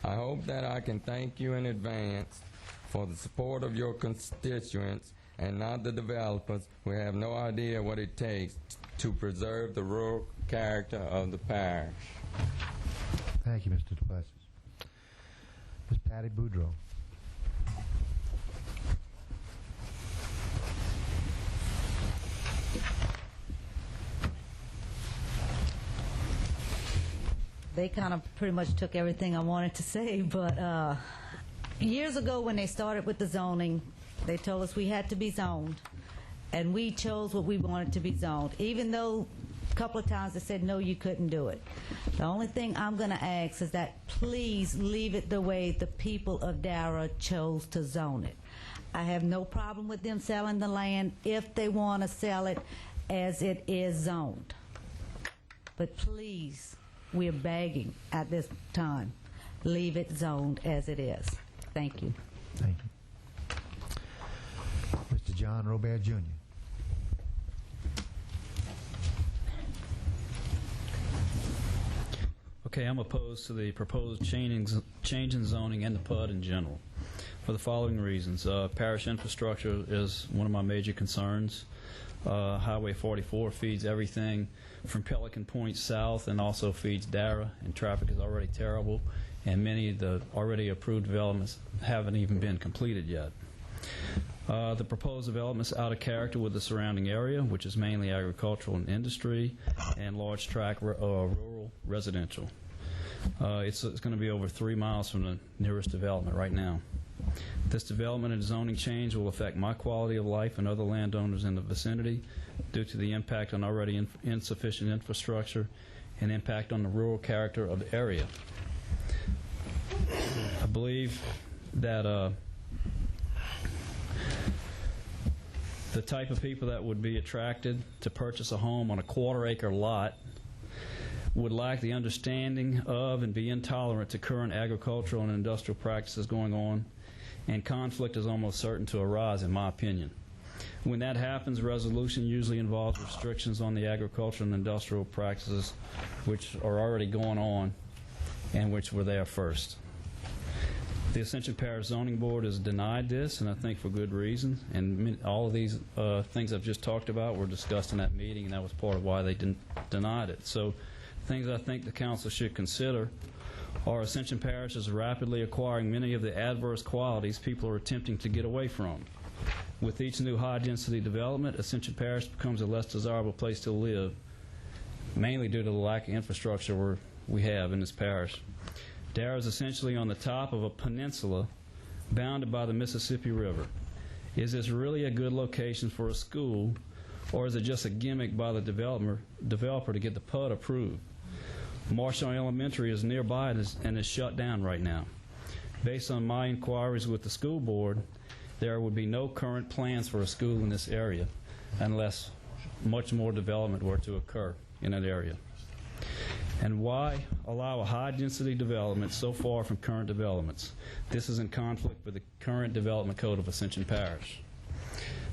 I hope that I can thank you in advance for the support of your constituents and not the developers who have no idea what it takes to preserve the rural character of the parish. Thank you, Mr. DePlessis. Ms. Patty Boudreau. They kind of pretty much took everything I wanted to say, but years ago when they started with the zoning, they told us we had to be zoned, and we chose what we wanted to be zoned, even though a couple of times they said, no, you couldn't do it. The only thing I'm going to ask is that please leave it the way the people of Dara chose to zone it. I have no problem with them selling the land if they want to sell it as it is zoned. But please, we're begging at this time, leave it zoned as it is. Thank you. Thank you. Mr. John Robert Jr. Okay, I'm opposed to the proposed change in zoning and the PUD in general for the following reasons. Parish infrastructure is one of my major concerns. Highway 44 feeds everything from Pelican Point south and also feeds Dara, and traffic is already terrible, and many of the already approved developments haven't even been completed yet. The proposed development's out of character with the surrounding area, which is mainly agricultural and industry and large tract rural residential. It's going to be over 3 miles from the nearest development right now. This development and zoning change will affect my quality of life and other landowners in the vicinity due to the impact on already insufficient infrastructure and impact on the rural character of the area. I believe that the type of people that would be attracted to purchase a home on a quarter-acre lot would lack the understanding of and be intolerant to current agricultural and industrial practices going on, and conflict is almost certain to arise, in my opinion. When that happens, resolution usually involves restrictions on the agricultural and industrial practices which are already going on and which were there first. The Ascension Parish Zoning Board has denied this, and I think for good reason. And all of these things I've just talked about were discussed in that meeting, and that was part of why they denied it. So things I think the council should consider are Ascension Parish is rapidly acquiring many of the adverse qualities people are attempting to get away from. With each new high-density development, Ascension Parish becomes a less desirable place to live, mainly due to the lack of infrastructure we have in this parish. Dare is essentially on the top of a peninsula bounded by the Mississippi River. Is this really a good location for a school, or is it just a gimmick by the developer to get the PUD approved? Marshall Elementary is nearby and is shut down right now. Based on my inquiries with the school board, there would be no current plans for a school in this area unless much more development were to occur in that area. And why allow a high-density development so far from current developments? This is in conflict with the current development code of Ascension Parish.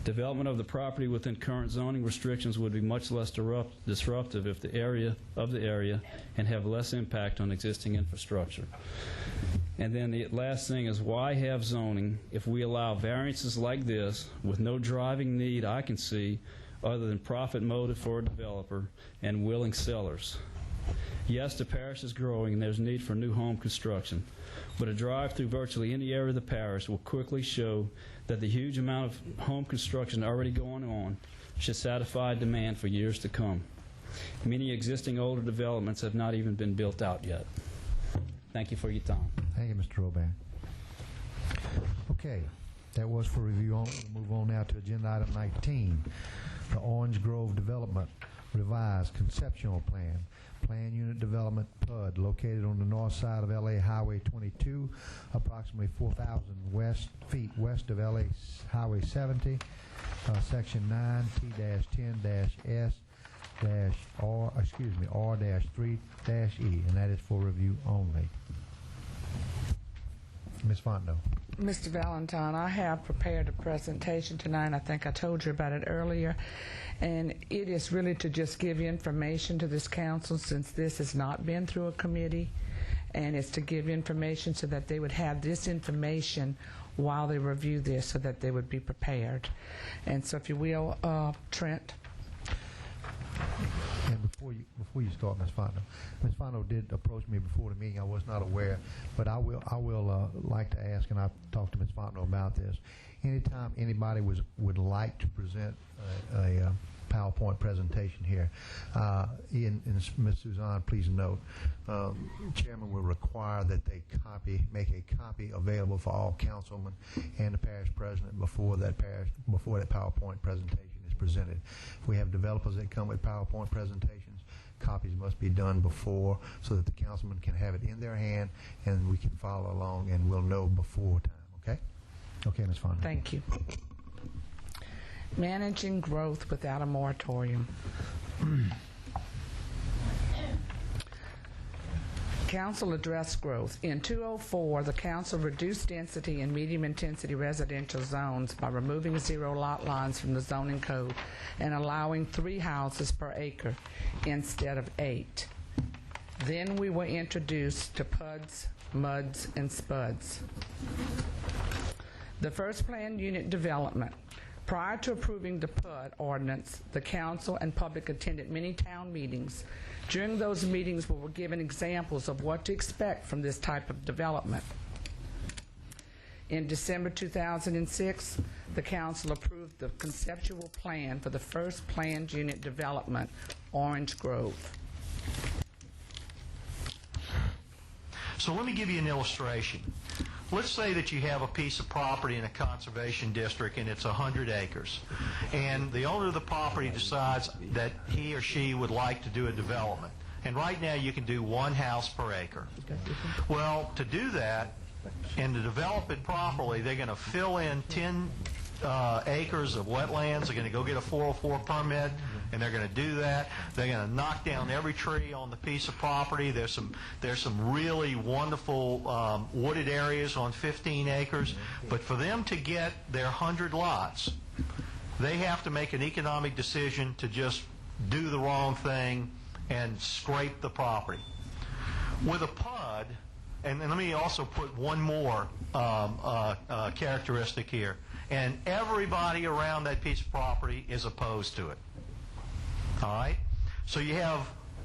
Development of the property within current zoning restrictions would be much less disruptive if the area and have less impact on existing infrastructure. And then the last thing is, why have zoning if we allow variances like this with no driving need I can see other than profit motive for a developer and willing sellers? Yes, the parish is growing and there's need for new home construction, but a drive through virtually any area of the parish will quickly show that the huge amount of home construction already going on should satisfy demand for years to come. Many existing older developments have not even been built out yet. Thank you for your time. Thank you, Mr. Roban. Okay, that was for review only. We'll move on now to agenda item 19, the Orange Grove Development Revised Conceptual Plan. Plan Unit Development PUD located on the north side of LA Highway 22, approximately 4,000 feet west of LA Highway 70, Section 9T-10-S-R-3-E, and that is for review only. Ms. Fontenot. Mr. Valentine, I have prepared a presentation tonight. I think I told you about it earlier. And it is really to just give you information to this council, since this has not been through a committee. And it's to give information so that they would have this information while they review this, so that they would be prepared. And so if you will, Trent. And before you start, Ms. Fontenot did approach me before the meeting. I was not aware, but I will like to ask, and I've talked to Ms. Fontenot about this. Anytime anybody would like to present a PowerPoint presentation here, Ian and Ms. Suzanne, please note, Chairman will require that they make a copy available for all councilmen and the parish president before that PowerPoint presentation is presented. If we have developers that come with PowerPoint presentations, copies must be done before so that the councilman can have it in their hand and we can follow along and we'll know before time, okay? Okay, Ms. Fontenot. Thank you. Managing growth without a moratorium. Council addressed growth. In 2004, the council reduced density in medium-intensity residential zones by removing 0 lot lines from the zoning code and allowing 3 houses per acre instead of 8. Then we were introduced to PUDs, MUDs, and SPUDs. The first planned unit development. Prior to approving the PUD ordinance, the council and public attended many town meetings. During those meetings, we were given examples of what to expect from this type of development. In December 2006, the council approved the conceptual plan for the first planned unit development, Orange Grove. So let me give you an illustration. Let's say that you have a piece of property in a conservation district and it's 100 acres. And the owner of the property decides that he or she would like to do a development. And right now you can do 1 house per acre. Well, to do that and to develop it properly, they're going to fill in 10 acres of wetlands. They're going to go get a 404 permit, and they're going to do that. They're going to knock down every tree on the piece of property. There's some really wonderful wooded areas on 15 acres. But for them to get their 100 lots, they have to make an economic decision to just do the wrong thing and scrape the property. With a PUD, and let me also put one more characteristic here, and everybody around that piece of property is opposed to it. All right? So you have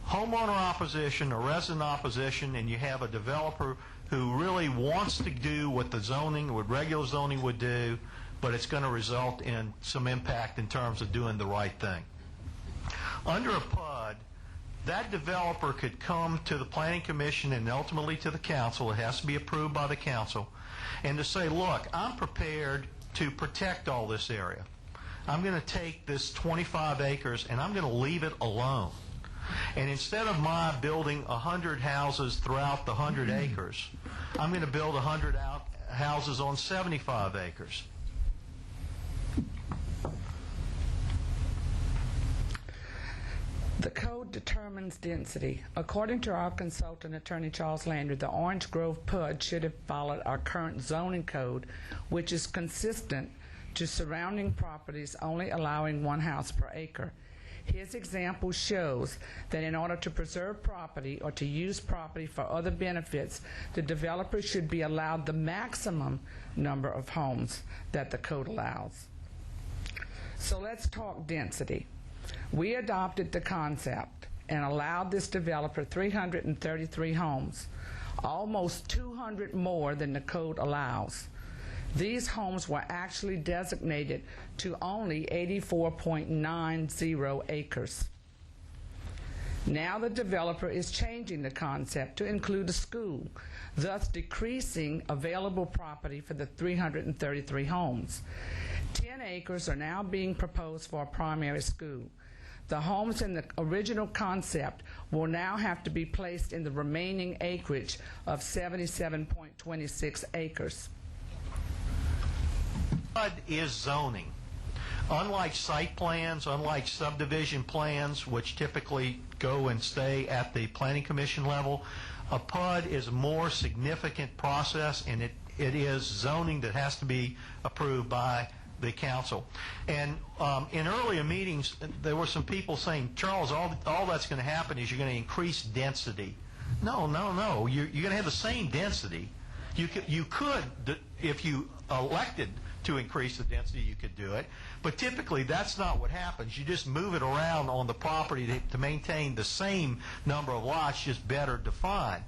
homeowner opposition, or resident opposition, and you have a developer who really wants to do what the zoning, what regular zoning would do, but it's going to result in some impact in terms of doing the right thing. Under a PUD, that developer could come to the Planning Commission and ultimately to the council. It has to be approved by the council, and to say, look, I'm prepared to protect all this area. I'm going to take this 25 acres and I'm going to leave it alone. And instead of my building 100 houses throughout the 100 acres, I'm going to build 100 houses on 75 acres. The code determines density. According to our consultant, Attorney Charles Landry, the Orange Grove PUD should have followed our current zoning code, which is consistent to surrounding properties only allowing 1 house per acre. His example shows that in order to preserve property or to use property for other benefits, the developer should be allowed the maximum number of homes that the code allows. So let's talk density. We adopted the concept and allowed this developer 333 homes, almost 200 more than the code allows. These homes were actually designated to only 84.90 acres. Now the developer is changing the concept to include a school, thus decreasing available property for the 333 homes. 10 acres are now being proposed for a primary school. The homes in the original concept will now have to be placed in the remaining acreage of 77.26 acres. PUD is zoning. Unlike site plans, unlike subdivision plans, which typically go and stay at the Planning Commission level, a PUD is a more significant process, and it is zoning that has to be approved by the council. And in earlier meetings, there were some people saying, Charles, all that's going to happen is you're going to increase density. No. You're going to have the same density. You could, if you elected to increase the density, you could do it. But typically, that's not what happens. You just move it around on the property to maintain the same number of lots, just better defined.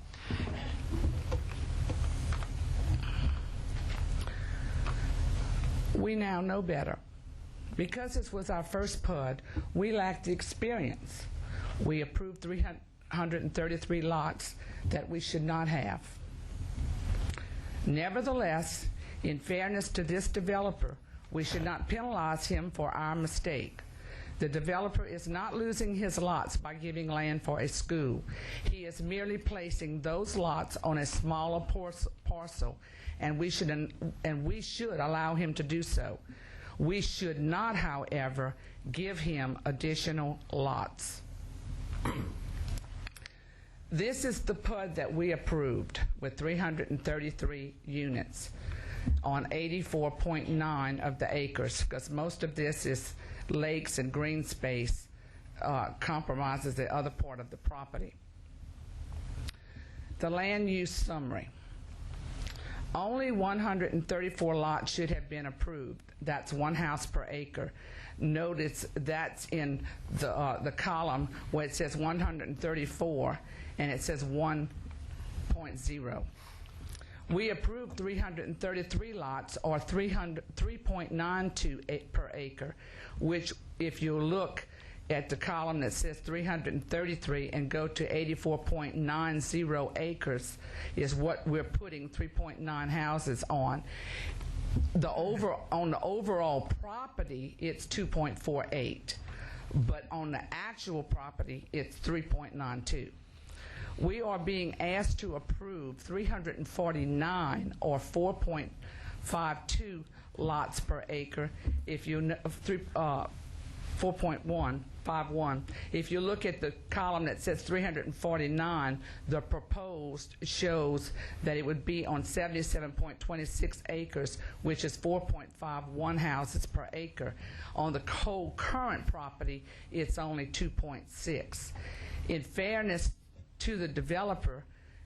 We now know better. Because this was our first PUD, we lacked the experience. We approved 333 lots that we should not have. Nevertheless, in fairness to this developer, we should not penalize him for our mistake. The developer is not losing his lots by giving land for a school. He is merely placing those lots on a smaller parcel, and we should allow him to do so. We should not, however, give him additional lots. This is the PUD that we approved with 333 units on 84.9 of the acres, because most of this is lakes and green space, compromises the other part of the property. The land use summary. Only 134 lots should have been approved. That's 1 house per acre. Notice that's in the column where it says 134 and it says 1.0. We approved 333 lots, or 3.92 per acre, which, if you look at the column that says 333 and go to 84.90 acres, is what we're putting 3.9 houses on. On the overall property, it's 2.48, but on the actual property, it's 3.92. We are being asked to approve 349, or 4.52 lots per acre. If you 4.151. If you look at the column that says 349, the proposed shows that it would be on 77.26 acres, which is 4.51 houses per acre. On the whole current property, it's only 2.6. In fairness to the developer,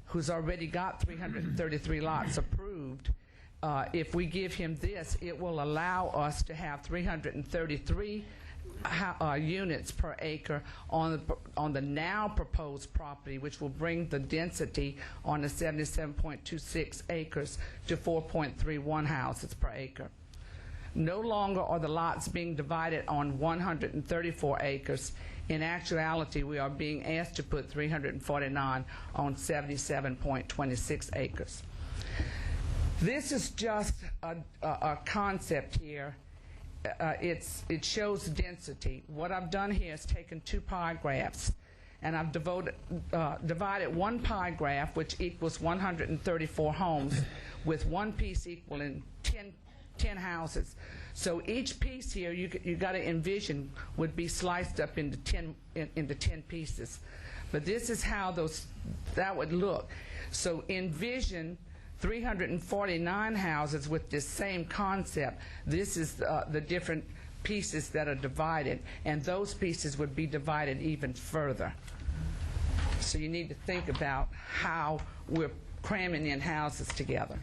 who's already got 333 lots approved, if we give him this, it will allow us to have 333 units per acre on the now proposed property, which will bring the density on the 77.26 acres to 4.31 houses per acre. No longer are the lots being divided on 134 acres. In actuality, we are being asked to put 349 on 77.26 acres. This is just a concept here. It shows density. What I've done here is taken two pie graphs, and I've divided one pie graph, which equals 134 homes, with one piece equaling 10 houses. So each piece here, you got to envision, would be sliced up into 10 pieces. But this is how that would look. So envision 349 houses with this same concept. This is the different pieces that are divided, and those pieces would be divided even further. So you need to think about how we're cramming in houses together.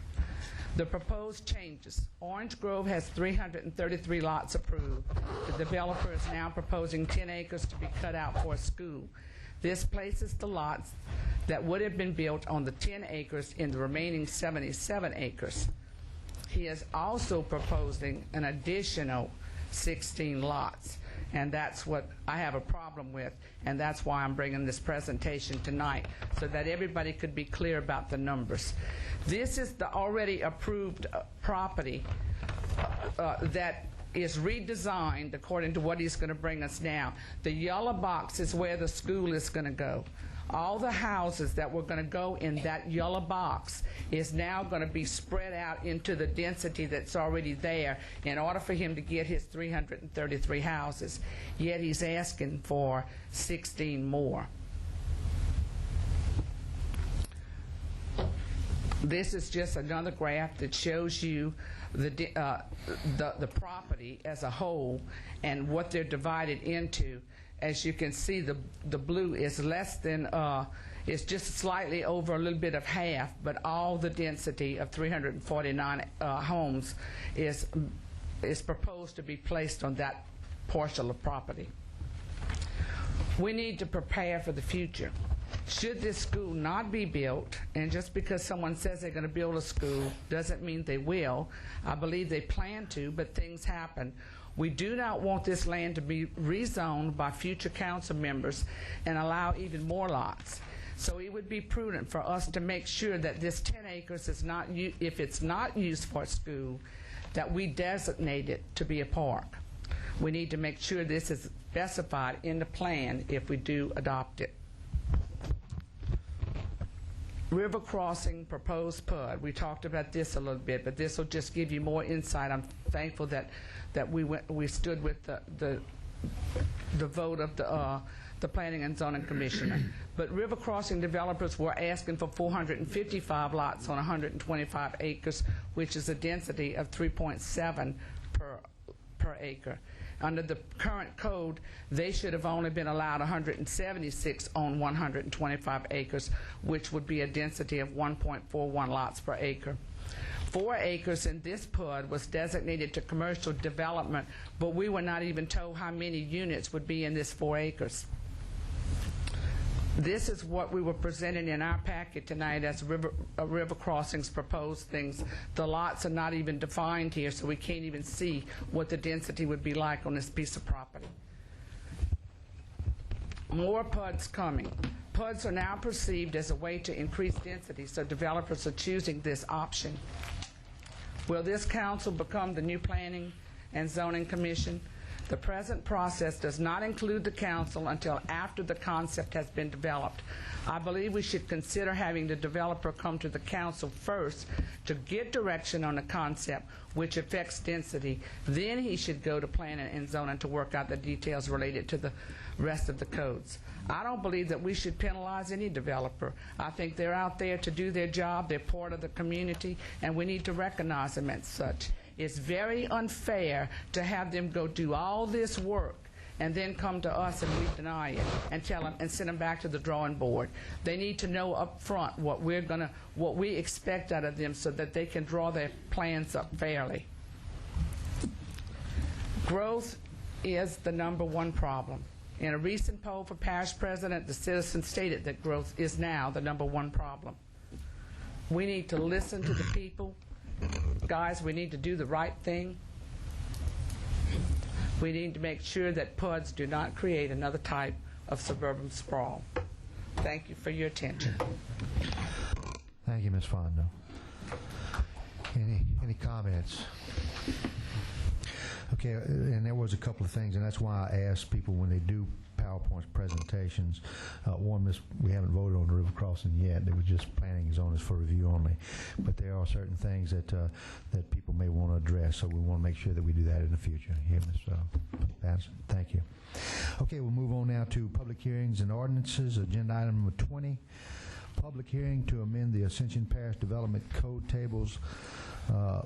The proposed changes. Orange Grove has 333 lots approved. The developer is now proposing 10 acres to be cut out for a school. This places the lots that would have been built on the 10 acres in the remaining 77 acres. He is also proposing an additional 16 lots, and that's what I have a problem with, and that's why I'm bringing this presentation tonight, so that everybody could be clear about the numbers. This is the already approved property that is redesigned according to what he's going to bring us now. The yellow box is where the school is going to go. All the houses that were going to go in that yellow box is now going to be spread out into the density that's already there in order for him to get his 333 houses. Yet he's asking for 16 more. This is just another graph that shows you the property as a whole and what they're divided into. As you can see, the blue is less than, it's just slightly over a little bit of half, but all the density of 349 homes is proposed to be placed on that parcel of property. We need to prepare for the future. Should this school not be built, and just because someone says they're going to build a school doesn't mean they will. I believe they plan to, but things happen. We do not want this land to be rezoned by future council members and allow even more lots. So it would be prudent for us to make sure that this 10 acres is not, if it's not used for a school, that we designate it to be a park. We need to make sure this is specified in the plan if we do adopt it. River crossing proposed PUD. We talked about this a little bit, but this will just give you more insight. I'm thankful that we stood with the vote of the Planning and Zoning Commissioner. But river crossing developers were asking for 455 lots on 125 acres, which is a density of 3.7 per acre. Under the current code, they should have only been allowed 176 on 125 acres, which would be a density of 1.41 lots per acre. 4 acres in this PUD was designated to commercial development, but we were not even told how many units would be in this 4 acres. This is what we were presenting in our packet tonight as river crossings proposed things. The lots are not even defined here, so we can't even see what the density would be like on this piece of property. More PUDs coming. PUDs are now perceived as a way to increase density, so developers are choosing this option. Will this council become the new Planning and Zoning Commission? The present process does not include the council until after the concept has been developed. I believe we should consider having the developer come to the council first to get direction on the concept, which affects density. Then he should go to planning and zoning to work out the details related to the rest of the codes. I don't believe that we should penalize any developer. I think they're out there to do their job. They're part of the community, and we need to recognize them as such. It's very unfair to have them go do all this work and then come to us and we deny it and tell them and send them back to the drawing board. They need to know up front what we expect out of them so that they can draw their plans up fairly. Growth is the #1 problem. In a recent poll for parish president, the citizens stated that growth is now the #1 problem. We need to listen to the people. Guys, we need to do the right thing. We need to make sure that PUDs do not create another type of suburban sprawl. Thank you for your attention. Thank you, Ms. Fondo. Any comments? Okay, and there was a couple of things, and that's why I asked people when they do PowerPoint presentations. One, we haven't voted on the river crossing yet. They were just planning zones for review only. But there are certain things that that people may want to address, so we want to make sure that we do that in the future. Here, Ms. Vance, thank you. Okay, we'll move on now to public hearings and ordinances. Agenda item number 20, public hearing to amend the Ascension Parish Development Code tables.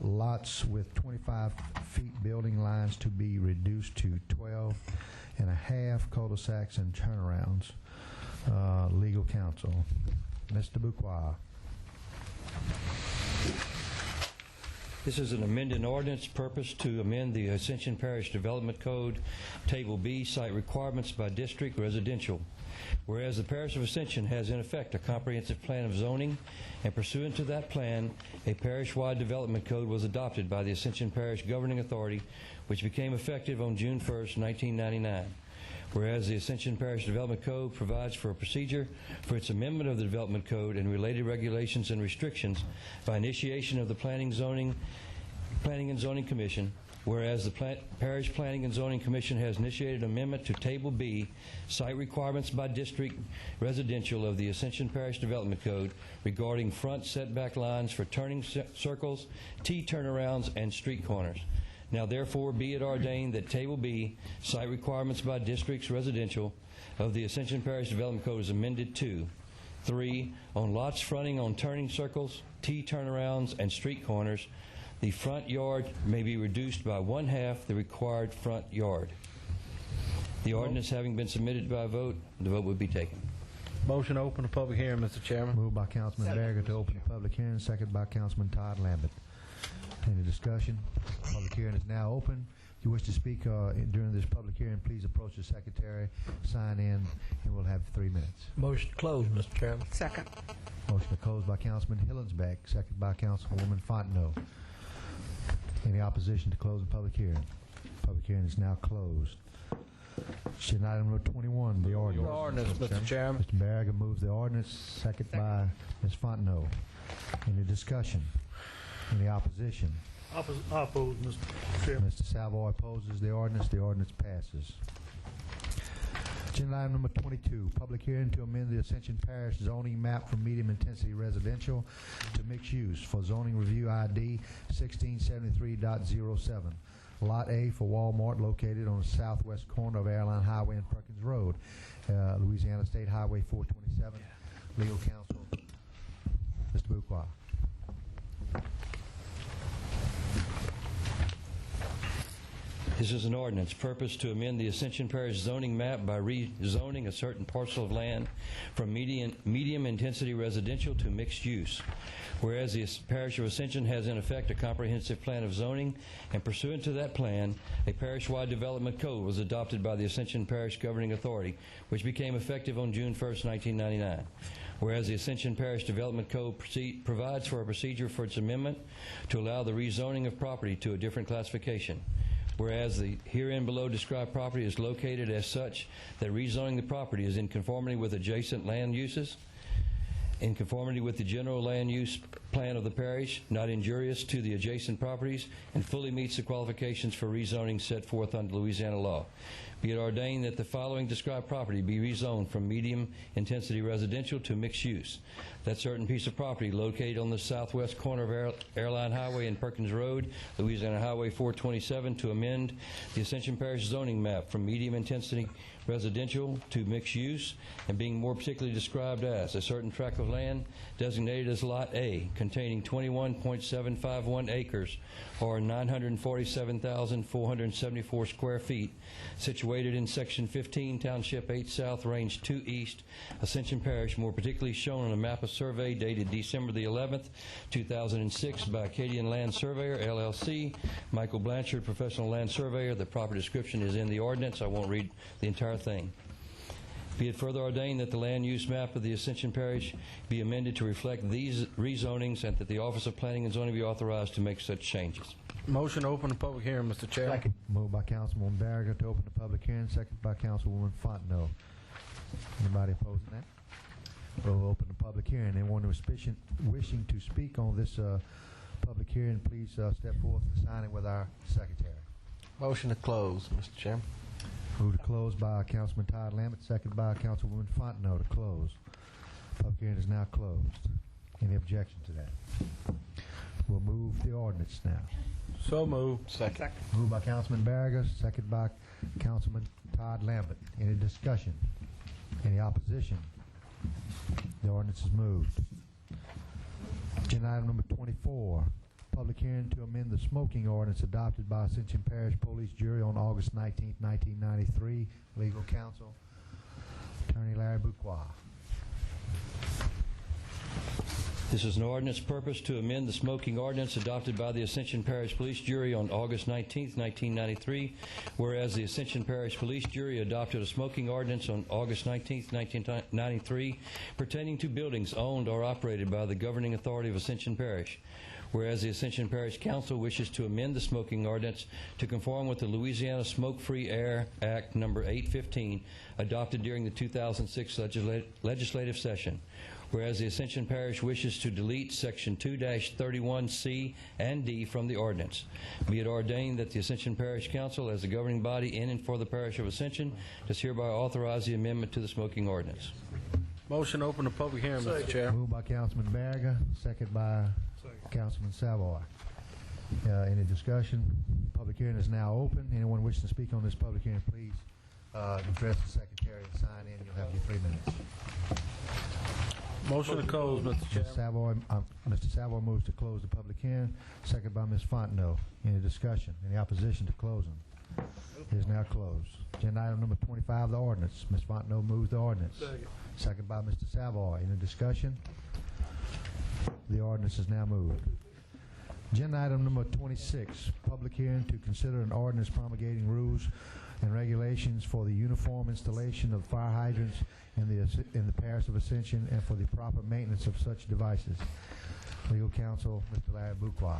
Lots with 25 feet building lines to be reduced to 12.5 cul-de-sacs and turnarounds. Legal counsel, Mr. Bouquois. This is an amended ordinance purpose to amend the Ascension Parish Development Code, Table B, site requirements by district residential. Whereas the Parish of Ascension has in effect a comprehensive plan of zoning, and pursuant to that plan, a parish-wide development code was adopted by the Ascension Parish Governing Authority, which became effective on June 1st, 1999. Whereas the Ascension Parish Development Code provides for a procedure for its amendment of the Development Code and related regulations and restrictions by initiation of the Planning and Zoning Commission. Whereas the Parish Planning and Zoning Commission has initiated an amendment to Table B, site requirements by district residential of the Ascension Parish Development Code regarding front setback lines for turning circles, T-turnarounds, and street corners. Now therefore be it ordained that Table B, site requirements by districts residential of the Ascension Parish Development Code is amended to 3. On lots fronting on turning circles, T-turnarounds, and street corners, the front yard may be reduced by 1/2 the required front yard. The ordinance having been submitted by a vote, the vote would be taken. Motion to open the public hearing, Mr. Chairman. Moved by Councilman Berger to open the public hearing, second by Councilman Todd Lambert. Any discussion? Public hearing is now open. If you wish to speak during this public hearing, please approach the secretary, sign in, and we'll have 3 minutes. Motion to close, Mr. Chairman. Second. Motion to close by Councilman Hillensbeck, second by Councilwoman Fontenot. Any opposition to close the public hearing? Public hearing is now closed. Agenda item number 21, the ordinance. Ordinance, Mr. Chairman. Mr. Berger moves the ordinance, second by Ms. Fontenot. Any discussion? Any opposition? I oppose, Mr. Chairman. Mr. Savoy opposes the ordinance. The ordinance passes. Agenda item number 22, public hearing to amend the Ascension Parish zoning map from medium-intensity residential to mixed use for zoning review ID 1673.07. Lot A for Walmart located on the southwest corner of Airline Highway and Perkins Road, Louisiana State Highway 427. Legal counsel, Mr. Bouquois. This is an ordinance purpose to amend the Ascension Parish zoning map by rezoning a certain parcel of land from medium-intensity residential to mixed use. Whereas the Parish of Ascension has in effect a comprehensive plan of zoning, and pursuant to that plan, a parish-wide development code was adopted by the Ascension Parish Governing Authority, which became effective on June 1st, 1999. Whereas the Ascension Parish Development Code provides for a procedure for its amendment to allow the rezoning of property to a different classification. Whereas the herein below described property is located as such that rezoning the property is in conformity with adjacent land uses, in conformity with the general land use plan of the parish, not injurious to the adjacent properties, and fully meets the qualifications for rezoning set forth under Louisiana law. Be it ordained that the following described property be rezoned from medium-intensity residential to mixed use. That certain piece of property located on the southwest corner of Airline Highway and Perkins Road, Louisiana Highway 427, to amend the Ascension Parish zoning map from medium-intensity residential to mixed use, and being more particularly described as a certain tract of land designated as Lot A, containing 21.751 acres, or 947,474 square feet, situated situated in Section 15, Township 8 South, Range 2 East, Ascension Parish, more particularly shown on a map of survey dated December the 11th, 2006 by Acadian Land Surveyor, LLC, Michael Blanchard, Professional Land Surveyor. The proper description is in the ordinance. I won't read the entire thing. Be it further ordained that the land use map of the Ascension Parish be amended to reflect these rezonings and that the Office of Planning and Zoning be authorized to make such changes. Motion to open the public hearing, Mr. Chair. Second. Moved by Councilwoman Barriger to open the public hearing, second by Councilwoman Fontenot. Anybody opposing that? We'll open the public hearing. Anyone who is wishing to speak on this public hearing, please step forth and sign it with our secretary. Motion to close, Mr. Chairman. Move to close by Councilman Todd Lambert, second by Councilwoman Fontenot to close. Public hearing is now closed. Any objection to that? We'll move the ordinance now. So moved. Second. Moved by Councilman Barriger, second by Councilman Todd Lambert. Any discussion? Any opposition? The ordinance is moved. Agenda item number 24, public hearing to amend the smoking ordinance adopted by Ascension Parish Police Jury on August 19, 1993. Legal counsel, Attorney Larry Bouquois. This is an ordinance purpose to amend the smoking ordinance adopted by the Ascension Parish Police Jury on August 19, 1993, whereas the Ascension Parish Police Jury adopted a smoking ordinance on August 19, 1993, pertaining to buildings owned or operated by the governing authority of Ascension Parish. Whereas the Ascension Parish Council wishes to amend the smoking ordinance to conform with the Louisiana Smoke-Free Air Act No. 815, adopted during the 2006 legislative session. Whereas the Ascension Parish wishes to delete Section 2-31C and D from the ordinance. Be it ordained that the Ascension Parish Council, as the governing body in and for the Parish of Ascension, does hereby authorize the amendment to the smoking ordinance. Motion to open the public hearing, Mr. Chair. Moved by Councilman Barriger, second by Councilman Savoy. Any discussion? Public hearing is now open. Anyone wishing to speak on this public hearing, please address the secretary and sign in. You'll have your 3 minutes. Motion to close, Mr. Chair. Mr. Savoy moves to close the public hearing, second by Ms. Fontenot. Any discussion? Any opposition to closing? It is now closed. Agenda item number 25, the ordinance. Ms. Fontenot moves the ordinance. Second by Mr. Savoy. Any discussion? The ordinance is now moved. Agenda item number 26, public hearing to consider an ordinance promulgating rules and regulations for the uniform installation of fire hydrants in the Parish of Ascension and for the proper maintenance of such devices. Legal counsel, Mr. Larry Bouquois.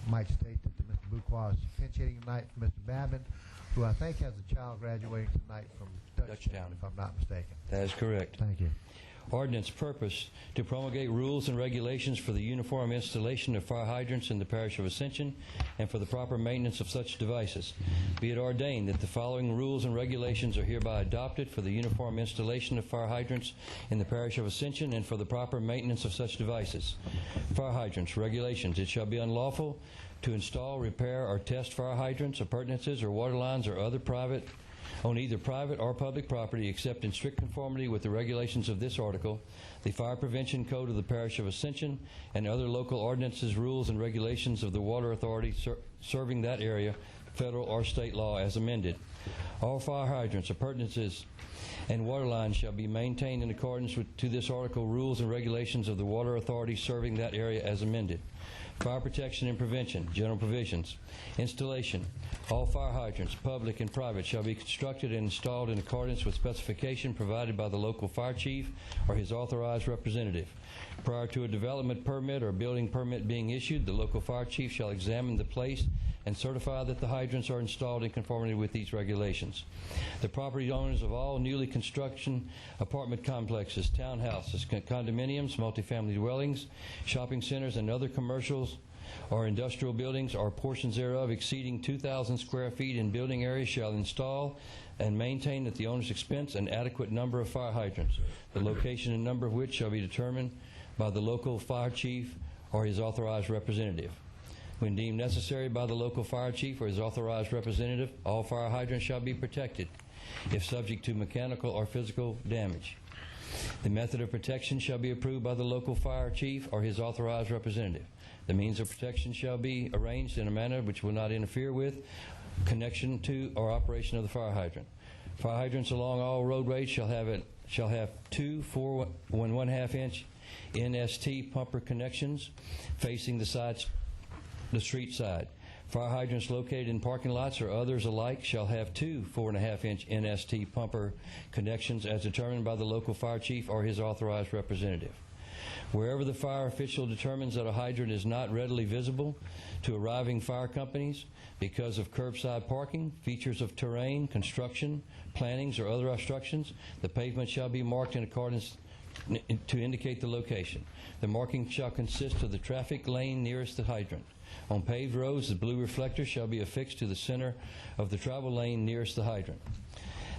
Might state that Mr. Bouquois is pinch hitting tonight for Mr. Babin, who I think has a child graduating tonight from Dutchtown, if I'm not mistaken. That is correct. Thank you. Ordinance purpose to promulgate rules and regulations for the uniform installation of fire hydrants in the Parish of Ascension and for the proper maintenance of such devices. Be it ordained that the following rules and regulations are hereby adopted for the uniform installation of fire hydrants in the Parish of Ascension and for the proper maintenance of such devices. Fire hydrants regulations. It shall be unlawful to install, repair, or test fire hydrants, appurtenances, or water lines or other private on either private or public property except in strict conformity with the regulations of this article, the Fire Prevention Code of the Parish of Ascension, and other local ordinances, rules, and regulations of the Water Authority serving that area, federal or state law as amended. All fire hydrants, appurtenances, and water lines shall be maintained in accordance to this article, rules and regulations of the Water Authority serving that area as amended. Fire protection and prevention, general provisions. Installation. All fire hydrants, public and private, shall be constructed and installed in accordance with specification provided by the local fire chief or his authorized representative. Prior to a development permit or building permit being issued, the local fire chief shall examine the place and certify that the hydrants are installed in conformity with these regulations. The property owners of all newly construction apartment complexes, townhouses, condominiums, multifamily dwellings, shopping centers, and other commercials or industrial buildings or portions thereof exceeding 2,000 square feet in building area shall install and maintain at the owner's expense an adequate number of fire hydrants, the location and number of which shall be determined by the local fire chief or his authorized representative. When deemed necessary by the local fire chief or his authorized representative, all fire hydrants shall be protected if subject to mechanical or physical damage. The method of protection shall be approved by the local fire chief or his authorized representative. The means of protection shall be arranged in a manner which will not interfere with connection to or operation of the fire hydrant. Fire hydrants along all roadways shall have 2 4.5 inch NST pumper connections facing the street side. Fire hydrants located in parking lots or others alike shall have 2 4.5 inch NST pumper connections as determined by the local fire chief or his authorized representative. Wherever the fire official determines that a hydrant is not readily visible to arriving fire companies because of curbside parking, features of terrain, construction, plantings, or other obstructions, the pavement shall be marked in accordance to indicate the location. The marking shall consist of the traffic lane nearest the hydrant. On paved roads, the blue reflector shall be affixed to the center of the travel lane nearest the hydrant.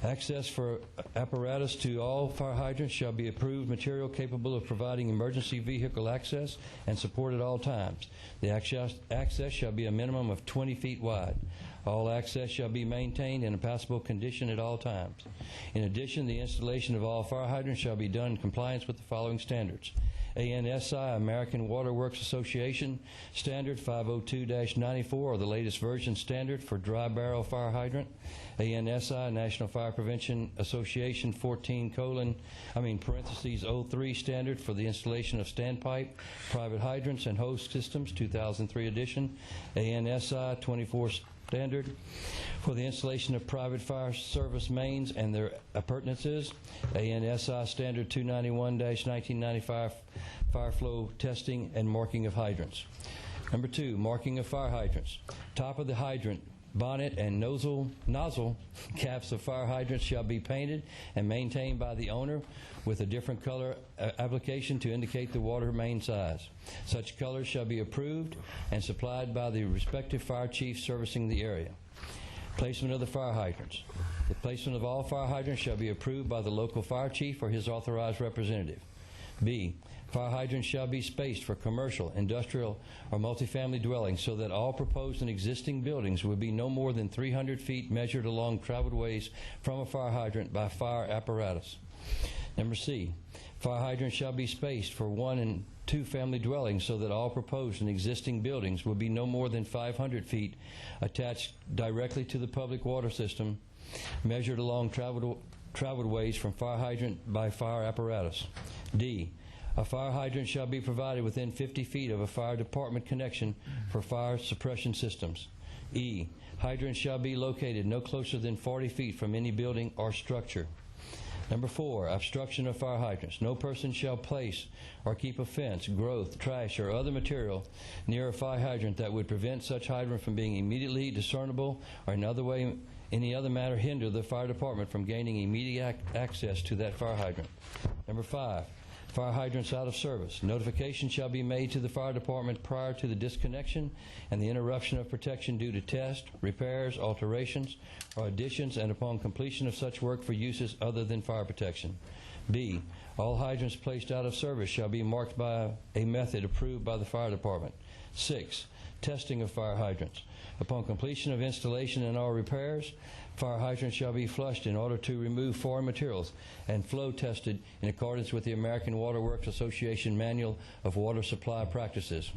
Access for apparatus to all fire hydrants shall be approved material capable of providing emergency vehicle access and support at all times. The access shall be a minimum of 20 feet wide. All access shall be maintained in a passable condition at all times. In addition, the installation of all fire hydrants shall be done in compliance with the following standards. ANSI, American Water Works Association, Standard 502-94, or the latest version standard for dry barrel fire hydrant. ANSI, National Fire Prevention Association, 14:03 standard for the installation of standpipe, private hydrants, and hose systems, 2003 edition. ANSI 24 standard for the installation of private fire service mains and their appurtenances. ANSI standard 291-1995 fire flow testing and marking of hydrants. Number 2, marking of fire hydrants. Top of the hydrant, bonnet, and nozzle caps of fire hydrants shall be painted and maintained by the owner with a different color application to indicate the water main size. Such colors shall be approved and supplied by the respective fire chief servicing the area. Placement of the fire hydrants. The placement of all fire hydrants shall be approved by the local fire chief or his authorized representative. B, fire hydrants shall be spaced for commercial, industrial, or multifamily dwellings so that all proposed and existing buildings will be no more than 300 feet measured along traveled ways from a fire hydrant by fire apparatus. Number C, fire hydrants shall be spaced for 1 and 2 family dwellings so that all proposed and existing buildings will be no more than 500 feet attached directly to the public water system measured along traveled ways from fire hydrant by fire apparatus. D, a fire hydrant shall be provided within 50 feet of a fire department connection for fire suppression systems. E, hydrants shall be located no closer than 40 feet from any building or structure. Number 4, obstruction of fire hydrants. No person shall place or keep a fence, growth, trash, or other material near a fire hydrant that would prevent such hydrant from being immediately discernible or in any other manner hinder the fire department from gaining immediate access to that fire hydrant. Number 5, fire hydrants out of service. Notification shall be made to the fire department prior to the disconnection and the interruption of protection due to test, repairs, alterations, or additions, and upon completion of such work for uses other than fire protection. B, all hydrants placed out of service shall be marked by a method approved by the fire department. 6, testing of fire hydrants. Upon completion of installation and all repairs, fire hydrants shall be flushed in order to remove foreign materials and flow tested in accordance with the American Water Works Association Manual of Water Supply Practices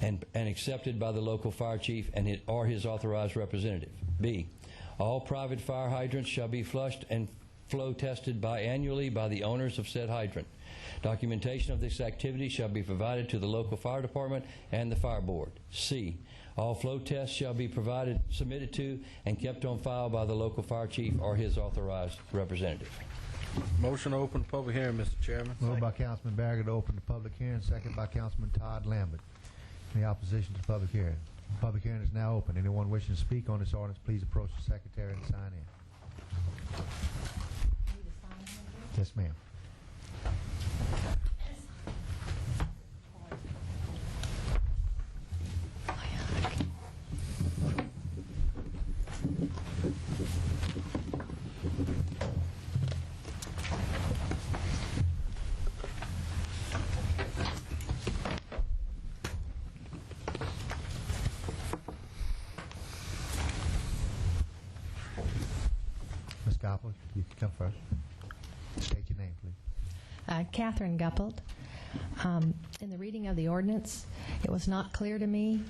and accepted by the local fire chief and or his authorized representative. B, all private fire hydrants shall be flushed and flow tested annually by the owners of said hydrant. Documentation of this activity shall be provided to the local fire department and the fire board. C, all flow tests shall be submitted to, and kept on file by the local fire chief or his authorized representative. Motion to open the public hearing, Mr. Chairman. Moved by Councilman Barrett to open the public hearing, second by Councilman Todd Lambert. Any opposition to the public hearing? The public hearing is now open. Anyone wishing to speak on this ordinance, please approach the secretary and sign in. Yes, ma'am. Ms. Goppel, you can come first. State your name, please. Catherine Guppelt. In the reading of the ordinance, it was not clear to me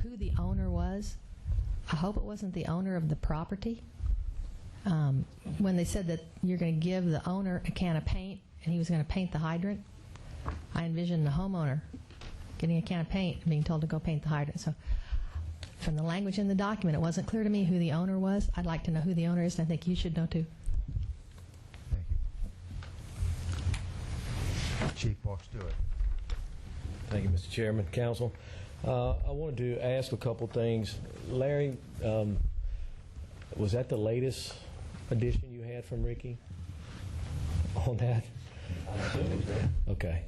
who the owner was. I hope it wasn't the owner of the property. when they said that you're going to give the owner a can of paint and he was going to paint the hydrant, I envisioned the homeowner getting a can of paint and being told to go paint the hydrant. So from the language in the document, it wasn't clear to me who the owner was. I'd like to know who the owner is, and I think you should know too. Chief Park Stewart. Thank you, Mr. Chairman, Council. I wanted to ask a couple things. Larry, was that the latest edition you had from Ricky on that? Okay.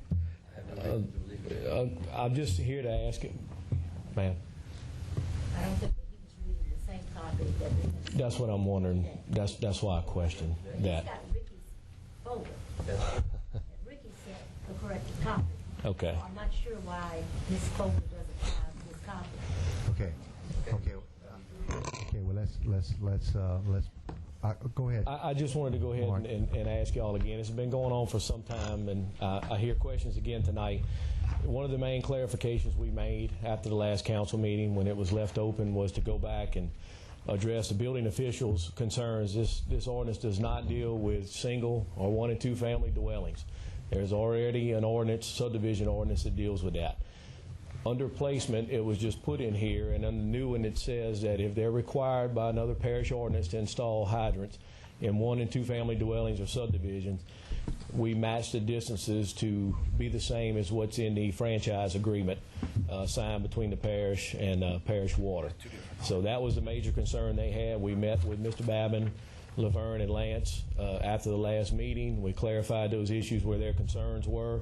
I'm just here to ask it, ma'am. I don't think that he was reading the same copy that That's what I'm wondering. That's why I questioned that. He's got Ricky's folder. And Ricky sent the corrected copy. Okay. So I'm not sure why his folder doesn't have his copy. Okay. Well, let's go ahead. I just wanted to go ahead and ask y'all again. It's been going on for some time, and I hear questions again tonight. One of the main clarifications we made after the last council meeting, when it was left open, was to go back and address the building officials' concerns. This ordinance does not deal with single or 1 and 2 family dwellings. There's already an ordinance, subdivision ordinance, that deals with that. Under placement, it was just put in here, and under the new one it says that if they're required by another parish ordinance to install hydrants in 1 and 2 family dwellings or subdivisions, we match the distances to be the same as what's in the franchise agreement signed between the parish and Parish Water. So that was the major concern they had. We met with Mr. Babin, Laverne, and Lance after the last meeting. We clarified those issues where their concerns were,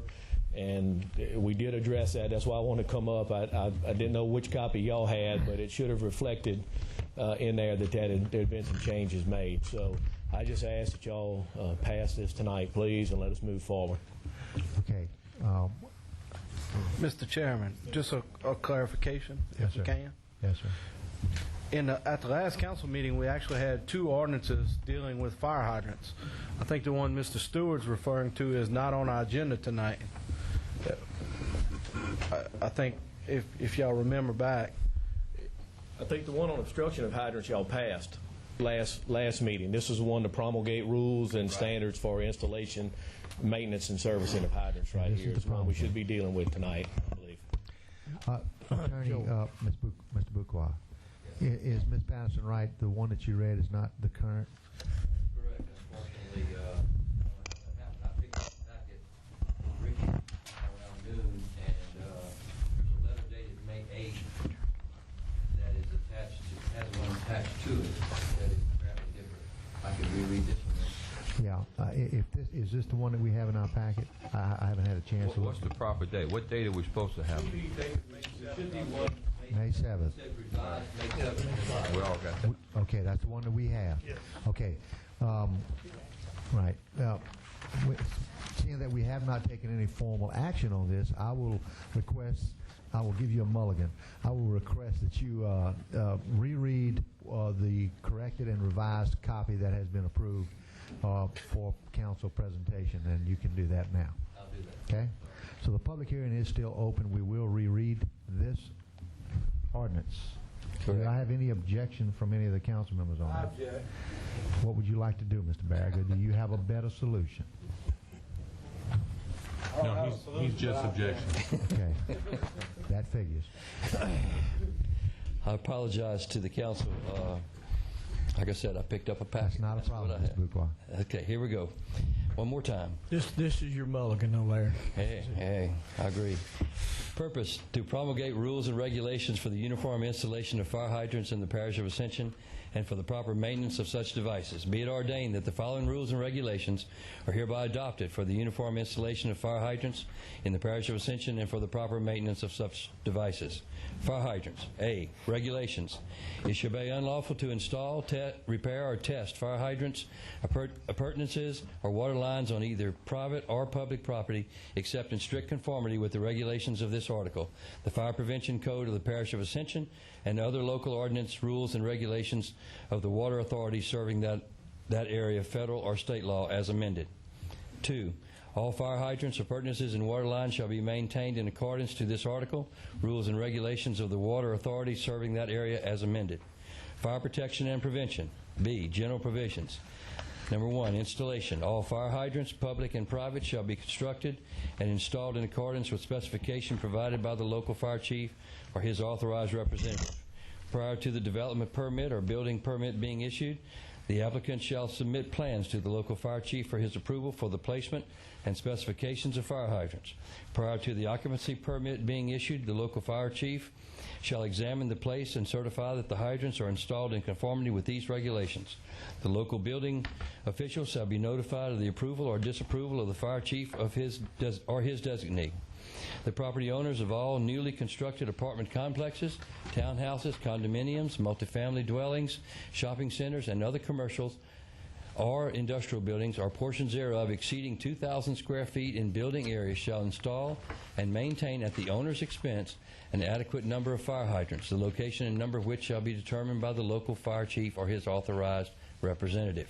and we did address that. That's why I wanted to come up. I didn't know which copy y'all had, but it should have reflected in there that there had been some changes made. So I just ask that y'all pass this tonight, please, and let us move forward. Okay. Mr. Chairman, just a clarification, Yes, if you sir. can. Yes, sir. At the last council meeting, we actually had 2 ordinances dealing with fire hydrants. I think the one Mr. Stewart's referring to is not on our agenda tonight. I think if y'all remember back. I think the one on obstruction of hydrants y'all passed last meeting. This is the one to promulgate rules and standards for installation, maintenance, and servicing of hydrants right here. It's one we should be dealing with tonight, I believe. Attorney, Mr. Buqua, is Ms. Patterson right? The one that you read is not the current? Correct. Unfortunately, I picked up the packet from Ricky around noon, and there's a letter dated May 8th that is attached to, has one attached to it that is apparently different. I could reread this one. Yeah. Is this the one that we have in our packet? I haven't had a chance to look. What's the proper date? What date are we supposed to have? May 7th. We all got that. Okay, that's the one that we have. Yes. Okay. Right. Seeing that we have not taken any formal action on this, I will give you a mulligan. I will request that you reread the corrected and revised copy that has been approved for council presentation, and you can do that now. I'll do that. Okay? So the public hearing is still open. We will reread this ordinance. Do I have any objection from any of the council members on that? What would you like to do, Mr. Barriger? Do you have a better solution? No, he's just objection. Okay. That figures. I apologize to the council. Like I said, I picked up a packet. That's not a problem, Mr. Buqua. Okay, here we go. One more time. This is your mulligan over there. Hey, I agree. Purpose, to promulgate rules and regulations for the uniform installation of fire hydrants in the parish of Ascension and for the proper maintenance of such devices. Be it ordained that the following rules and regulations are hereby adopted for the uniform installation of fire hydrants in the parish of Ascension and for the proper maintenance of such devices. Fire hydrants. A. Regulations. It shall be unlawful to install, repair, or test fire hydrants, appurtenances, or water lines on either private or public property except in strict conformity with the regulations of this article, the Fire Prevention Code of the Parish of Ascension, and other local ordinance, rules, and regulations of the water authority serving that area, federal or state law, as amended. 2. All fire hydrants, appurtenances, and water lines shall be maintained in accordance to this article, rules and regulations of the water authority serving that area as amended. Fire protection and prevention. B, general provisions. Number 1, installation. All fire hydrants, public and private, shall be constructed and installed in accordance with specification provided by the local fire chief or his authorized representative. Prior to the development permit or building permit being issued, the applicant shall submit plans to the local fire chief for his approval for the placement and specifications of fire hydrants. Prior to the occupancy permit being issued, the local fire chief shall examine the place and certify that the hydrants are installed in conformity with these regulations. The local building official shall be notified of the approval or disapproval of the fire chief of his designee. The property owners of all newly constructed apartment complexes, townhouses, condominiums, multifamily dwellings, shopping centers, and other commercials or industrial buildings or portions thereof exceeding 2,000 square feet in building area shall install and maintain at the owner's expense an adequate number of fire hydrants, the location and number of which shall be determined by the local fire chief or his authorized representative.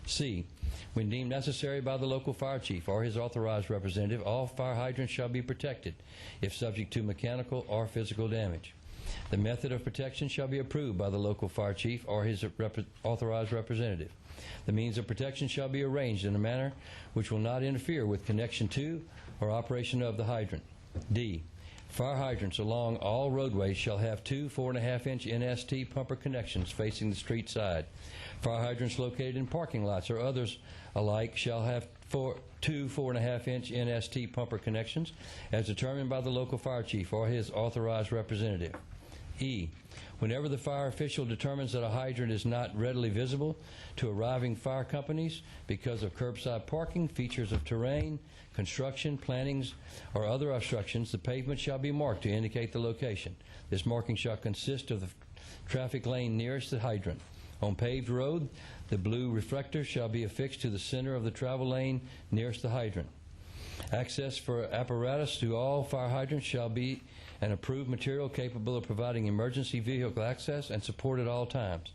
C, when deemed necessary by the local fire chief or his authorized representative, all fire hydrants shall be protected if subject to mechanical or physical damage. The method of protection shall be approved by the local fire chief or his authorized representative. The means of protection shall be arranged in a manner which will not interfere with connection to or operation of the hydrant. D, fire hydrants along all roadways shall have two 4.5-inch NST pumper connections facing the street side. Fire hydrants located in parking lots or others alike shall have two 4.5-inch NST pumper connections as determined by the local fire chief or his authorized representative. E, whenever the fire official determines that a hydrant is not readily visible to arriving fire companies because of curbside parking, features of terrain, construction, plantings, or other obstructions, the pavement shall be marked to indicate the location. This marking shall consist of the traffic lane nearest the hydrant. On paved road, the blue reflector shall be affixed to the center of the travel lane nearest the hydrant. Access for apparatus to all fire hydrants shall be an approved material capable of providing emergency vehicle access and support at all times.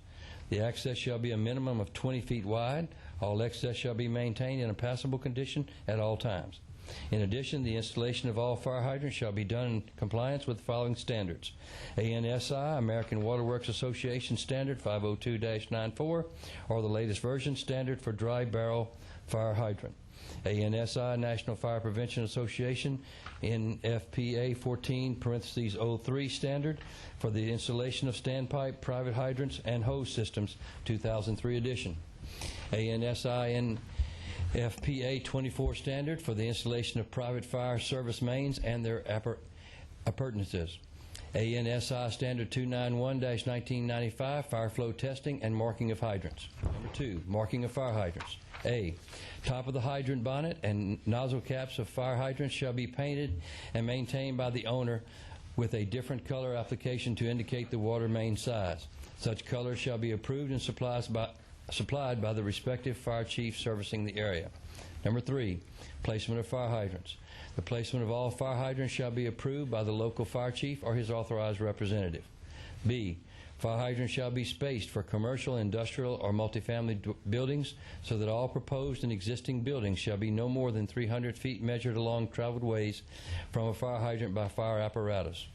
The access shall be a minimum of 20 feet wide. All access shall be maintained in a passable condition at all times. In addition, the installation of all fire hydrants shall be done in compliance with the following standards: ANSI, American Water Works Association Standard 502-94, or the latest version, Standard for Dry Barrel Fire Hydrant. ANSI, National Fire Prevention Association, NFPA 14(03) standard for the installation of standpipe, private hydrants, and hose systems, 2003 edition. ANSI NFPA 24 standard for the installation of private fire service mains and their appurtenances. ANSI Standard 291-1995, fire flow testing and marking of hydrants. Number 2, marking of fire hydrants. A, top of the hydrant bonnet and nozzle caps of fire hydrants shall be painted and maintained by the owner with a different color application to indicate the water main size. Such color shall be approved and supplied by the respective fire chief servicing the area. Number 3, placement of fire hydrants. The placement of all fire hydrants shall be approved by the local fire chief or his authorized representative. B, fire hydrants shall be spaced for commercial, industrial, or multifamily buildings so that all proposed and existing buildings shall be no more than 300 feet measured along traveled ways from a fire hydrant by fire apparatus.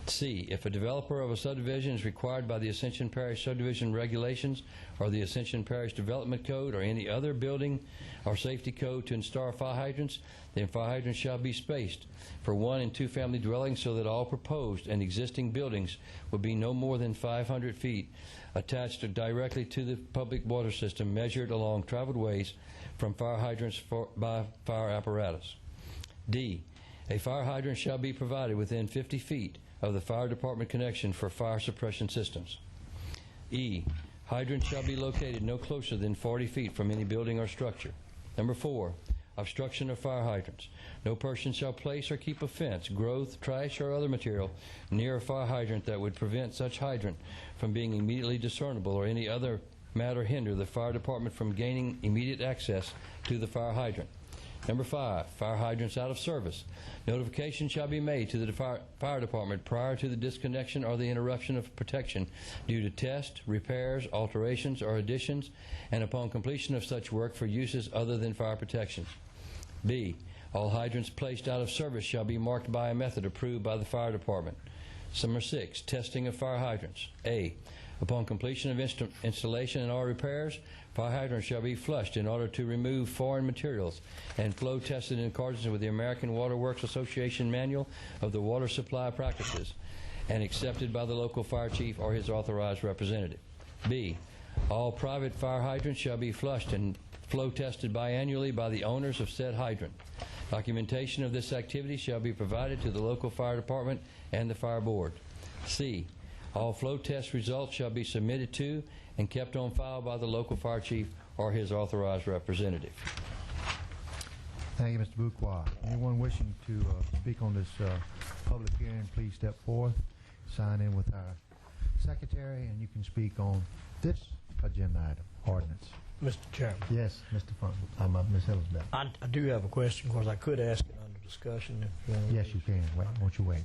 C, if a developer of a subdivision is required by the Ascension Parish subdivision regulations or the Ascension Parish Development Code or any other building or safety code to install fire hydrants, then fire hydrants shall be spaced for 1- and 2-family dwellings so that all proposed and existing buildings will be no more than 500 feet attached directly to the public water system measured along traveled ways from fire hydrants by fire apparatus. D, a fire hydrant shall be provided within 50 feet of the fire department connection for fire suppression systems. E, hydrants shall be located no closer than 40 feet from any building or structure. Number 4, obstruction of fire hydrants. No person shall place or keep a fence, growth, trash, or other material near a fire hydrant that would prevent such hydrant from being immediately discernible or any other matter hinder the fire department from gaining immediate access to the fire hydrant. Number 5, fire hydrants out of service. Notification shall be made to the fire department prior to the disconnection or the interruption of protection due to test, repairs, alterations, or additions, and upon completion of such work for uses other than fire protection. B, all hydrants placed out of service shall be marked by a method approved by the fire department. Number 6, testing of fire hydrants. A, Upon completion of installation and all repairs, fire hydrants shall be flushed in order to remove foreign materials and flow tested in accordance with the American Water Works Association Manual of the Water Supply Practices and accepted by the local fire chief or his authorized representative. B, all private fire hydrants shall be flushed and flow tested biannually by the owners of said hydrant. Documentation of this activity shall be provided to the local fire department and the fire board. C, all flow test results shall be submitted to and kept on file by the local fire chief or his authorized representative. Thank you, Mr. Bouquois. Anyone wishing to speak on this public hearing, please step forth, sign in with our secretary, and you can speak on this agenda item, ordinance. Mr. Chairman. Yes, Mr. Funk. Ms. Hillsback. I do have a question. Of course, I could ask it under discussion. If, yes, you can. Wait, won't you wait?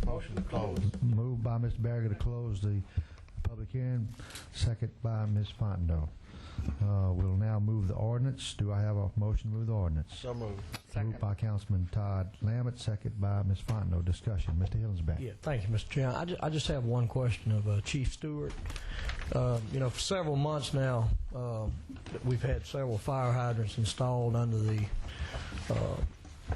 Motion to close. Moved by Mr. Berger to close the public hearing, second by Ms. Fontenot. We'll now move the ordinance. Do I have a motion to move the ordinance? So moved. Moved by Councilman Todd Lammett, second by Ms. Fontenot. Discussion. Mr. Hillsback. Yeah, thank you, Mr. Chairman. I just have one question of Chief Stewart. You know, for several months now, we've had several fire hydrants installed under the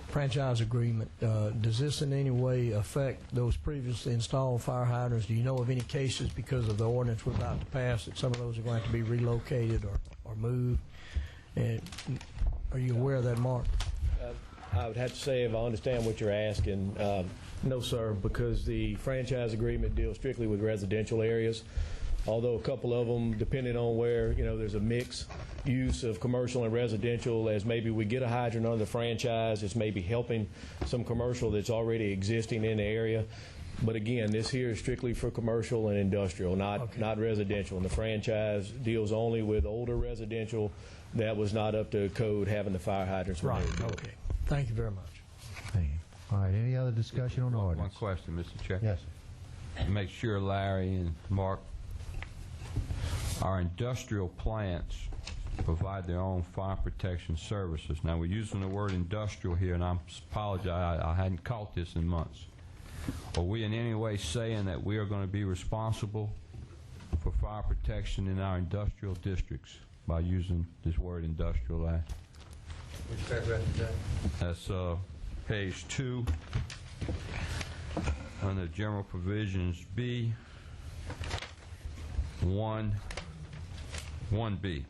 franchise agreement. Does this in any way affect those previously installed fire hydrants? Do you know of any cases because of the ordinance we're about to pass that some of those are going to be relocated or moved? And are you aware of that, Mark? I would have to say, if I understand what you're asking, no, sir, because the franchise agreement deals strictly with residential areas. Although a couple of them, depending on where, you know, there's a mix use of commercial and residential, as maybe we get a hydrant under the franchise, it's maybe helping some commercial that's already existing in the area. But again, this here is strictly for commercial and industrial, not residential. And the franchise deals only with older residential that was not up to code having the fire hydrants. Right, okay. Thank you very much. Thank you. All right, any other discussion on the ordinance? One question, Mr. Chair. Yes. Make sure Larry and Mark, our industrial plants provide their own fire protection services. Now, we're using the word industrial here, and I apologize, I hadn't caught this in months. Are we in any way saying that we are going to be responsible for fire protection in our industrial districts by using this word industrial, Larry? Which paragraph is that? That's page 2, under general provisions B, 1B.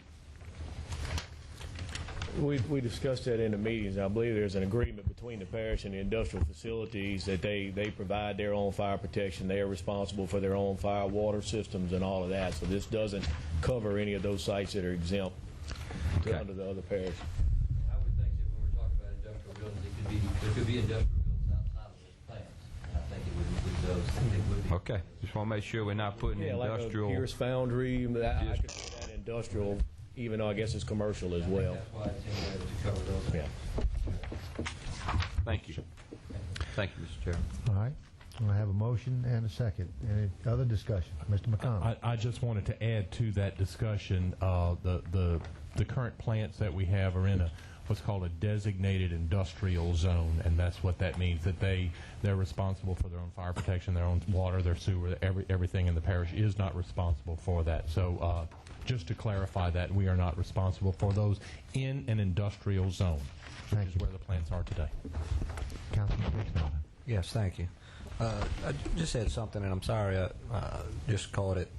We discussed that in the meetings. I believe there's an agreement between the parish and the industrial facilities that they provide their own fire protection. They are responsible for their own fire water systems and all of that. So this doesn't cover any of those sites that are exempt under the other parish. I would think that when we're talking about industrial buildings, there could be industrial buildings outside of those plants. And I think it would include those. It would be. Okay. Just want to make sure we're not putting industrial. Like a Pierce Foundry, I could see that industrial, even though I guess it's commercial as well. That's why it's in there to cover those. Yeah. Thank you. Thank you, Mr. Chairman. All right. I have a motion and a second. Any other discussion? Mr. McConnell. I just wanted to add to that discussion, the current plants that we have are in what's called a designated industrial zone, and that's what that means, that they're responsible for their own fire protection, their own water, their sewer, everything in the parish is not responsible for that. So just to clarify that, we are not responsible for those in an industrial zone, which is where the plants are today. Councilman Dixon. Yes, thank you. I just had something, and I'm sorry I just caught it.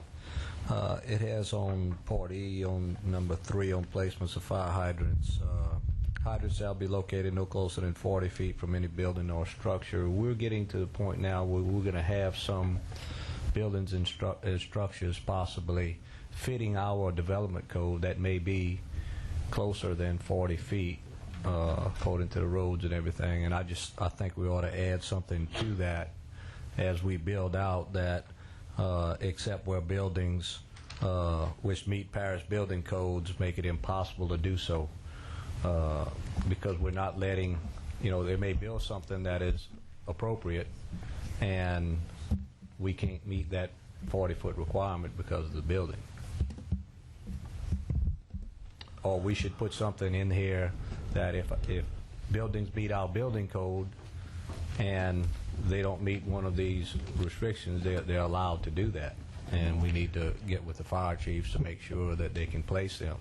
It has on Part E, on number 3, on placements of fire hydrants. Hydrants shall be located no closer than 40 feet from any building or structure. We're getting to the point now where we're going to have some buildings and structures possibly fitting our development code that may be closer than 40 feet according to the roads and everything. And I think we ought to add something to that as we build out that except where buildings which meet parish building codes make it impossible to do so, because we're not letting, they may build something that is appropriate and we can't meet that 40-foot requirement because of the building. Or we should put something in here that if buildings meet our building code and they don't meet one of these restrictions, they're allowed to do that. and we need to get with the fire chiefs to make sure that they can place them.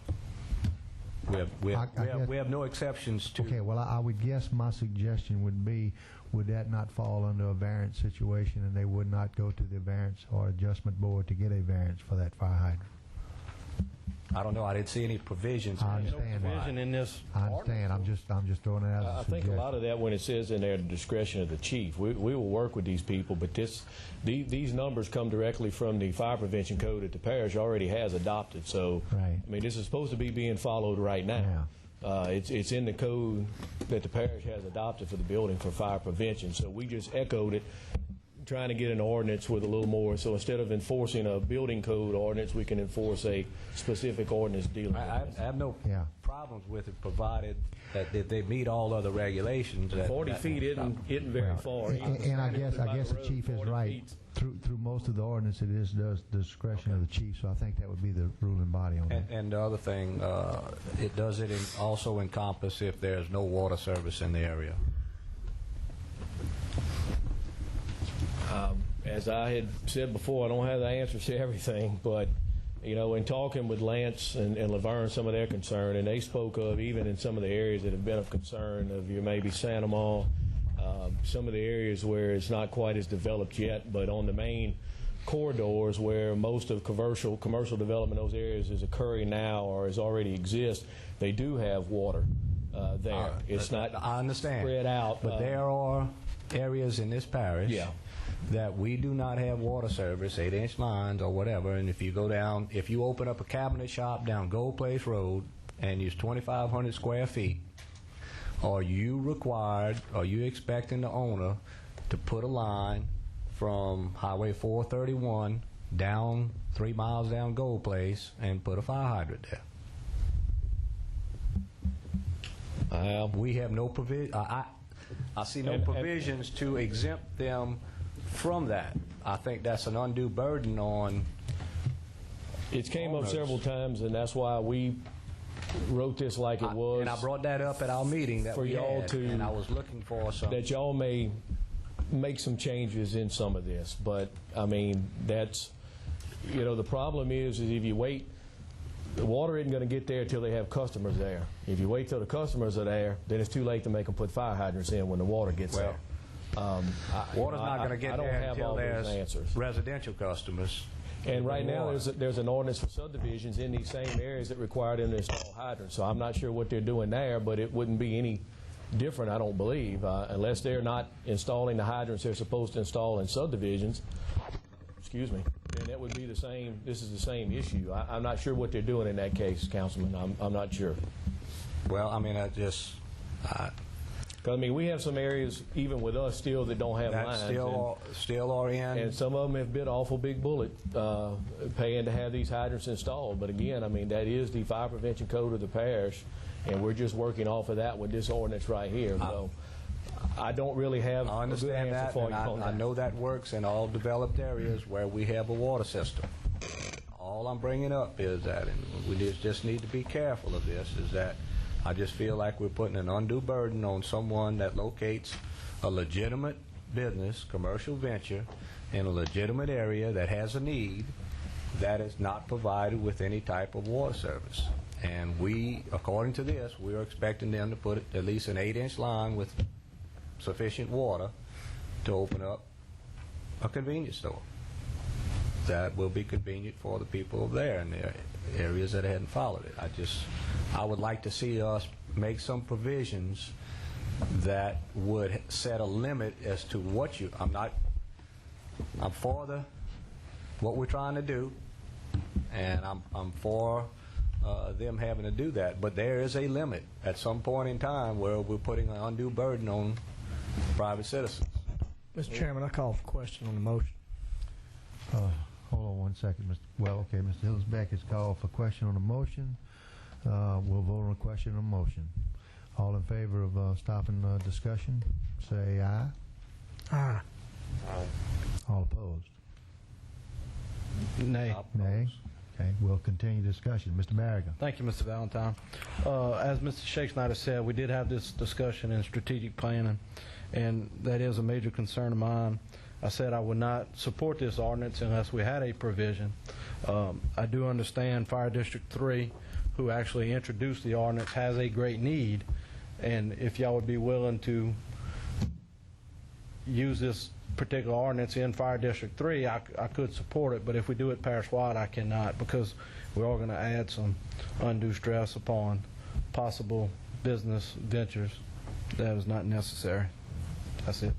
We have no exceptions to. Okay, well, I would guess my suggestion would be, would that not fall under a variance situation, and they would not go to the variance or adjustment board to get a variance for that fire hydrant? I don't know. I didn't see any provisions. I understand provision in this. I understand. I'm just throwing it out as a I think a suggestion. lot of that, when it says in there, the discretion of the chief, we will work with these people, but these numbers come directly from the fire prevention code that the parish already has adopted. So, right. I mean, this is supposed to be being followed right now. It's in the code that the parish has adopted for the building for fire prevention. So we just echoed it, trying to get an ordinance with a little more. So instead of enforcing a building code ordinance, we can enforce a specific ordinance dealing with this. I have no problems with it, provided that they meet all other regulations. 40 feet isn't very far. And I guess the chief is right. Through most of the ordinance, it does the discretion of the chief. So I think that would be the ruling body on that. And the other thing, it does also encompass if there's no water service in the area. As I had said before, I don't have the answers to everything, but in talking with Lance and Laverne, some of their concern, and they spoke of, even in some of the areas that have been of concern, of maybe Santa Ma, some of the areas where it's not quite as developed yet, but on the main corridors where most of commercial development in those areas is occurring now or has already exist, they do have water there. It's not I understand. Spread out. But there are areas in this parish that we do not have water service, 8-inch lines or whatever, and if you open up a cabinet shop down Gold Place Road and use 2,500 square feet, are you expecting the owner to put a line from Highway 431 down 3 miles down Gold Place and put a fire hydrant there? We have no provision. I see no provisions to exempt them from that. I think that's an undue burden on. It's came up several times, and that's why we wrote this like it was. And I brought that up at our meeting that for y'all had, to, and I was looking for some. That y'all may make some changes in some of this, but I mean that's, the problem is if you wait, the water isn't going to get there until they have customers there. If you wait till the customers are there, then it's too late to make them put fire hydrants in when the water gets there. Water's not going to get there until there's answers. Residential customers. And right now, there's an ordinance for subdivisions in these same areas that require them to install hydrants. So I'm not sure what they're doing there, but it wouldn't be any different, I don't believe, unless they're not installing the hydrants they're supposed to install in subdivisions. Excuse me. Then that would be the same. This is the same issue. I'm not sure what they're doing in that case, Councilman. I'm not sure. Well, I mean, because, we have some areas, even with us, still that don't have lines. Still are in. And some of them have been awful big bullet, paying to have these hydrants installed. But again, that is the fire prevention code of the parish, and we're just working off of that with this ordinance right here. So I don't really have a good answer for you on that. I know that works in all developed areas where we have a water system. All I'm bringing up is that, and we just need to be careful of this, is that I just feel like we're putting an undue burden on someone that locates a legitimate business, commercial venture, in a legitimate area that has a need that is not provided with any type of water service. And we, according to this, we're expecting them to put at least an 8-inch line with sufficient water to open up a convenience store that will be convenient for the people there in the areas that hadn't followed it. I would like to see us make some provisions that would set a limit as to what I'm for what we're trying to do, and I'm for them having to do that, but there is a limit at some point in time where we're putting an undue burden on private citizens. Mr. Chairman, I call for question on the motion. Hold on one second. Mr. Hillsbeck has called for question on the motion. We'll vote on the question on the motion. All in favor of stopping discussion, say aye. Aye. All opposed? Nay. Nay. Okay, we'll continue discussion. Mr. Barrigan. Thank you, Mr. Valentine. As Mr. Shakespeare said, we did have this discussion in strategic planning, and that is a major concern of mine. I said I would not support this ordinance unless we had a provision. I do understand Fire District 3, who actually introduced the ordinance, has a great need, and if y'all would be willing to use this particular ordinance in Fire District 3, I could support it, but if we do it parish-wide, I cannot, because we are going to add some undue stress upon possible business ventures that is not necessary. That's it.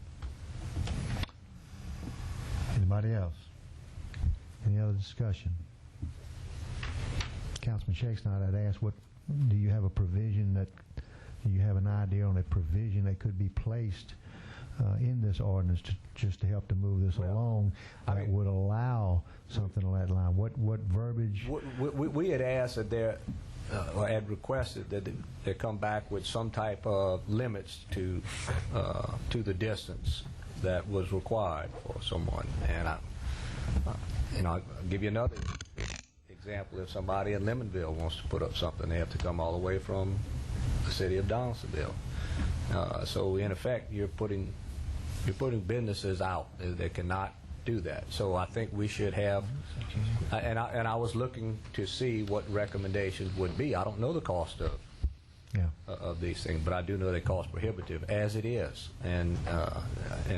Anybody else? Any other discussion? Councilman Shakespeare, I'd ask, do you have a provision do you have an idea on a provision that could be placed in this ordinance just to help to move this along that would allow something along that line? What verbiage? We had asked that or had requested that they come back with some type of limits to the distance that was required for someone. And I'll give you another example. If somebody in Lemonville wants to put up something, they have to come all the way from the city of Donaldsonville. So in effect, you're putting businesses out that cannot do that. So I think we should have, and I was looking to see what recommendations would be. I don't know the cost of these things, but I do know they cost prohibitive as it is, and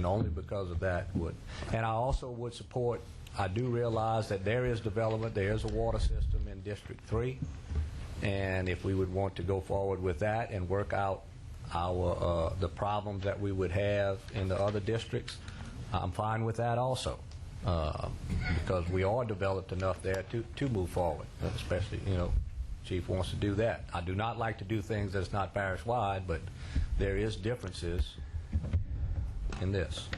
only because of that would. And I also would support. I do realize that there is development. There is a water system in District 3, and if we would want to go forward with that and work out the problems that we would have in the other districts, I'm fine with that also, because we are developed enough there to move forward, especially, Chief wants to do that. I do not like to do things that's not parish-wide, but there is differences in this.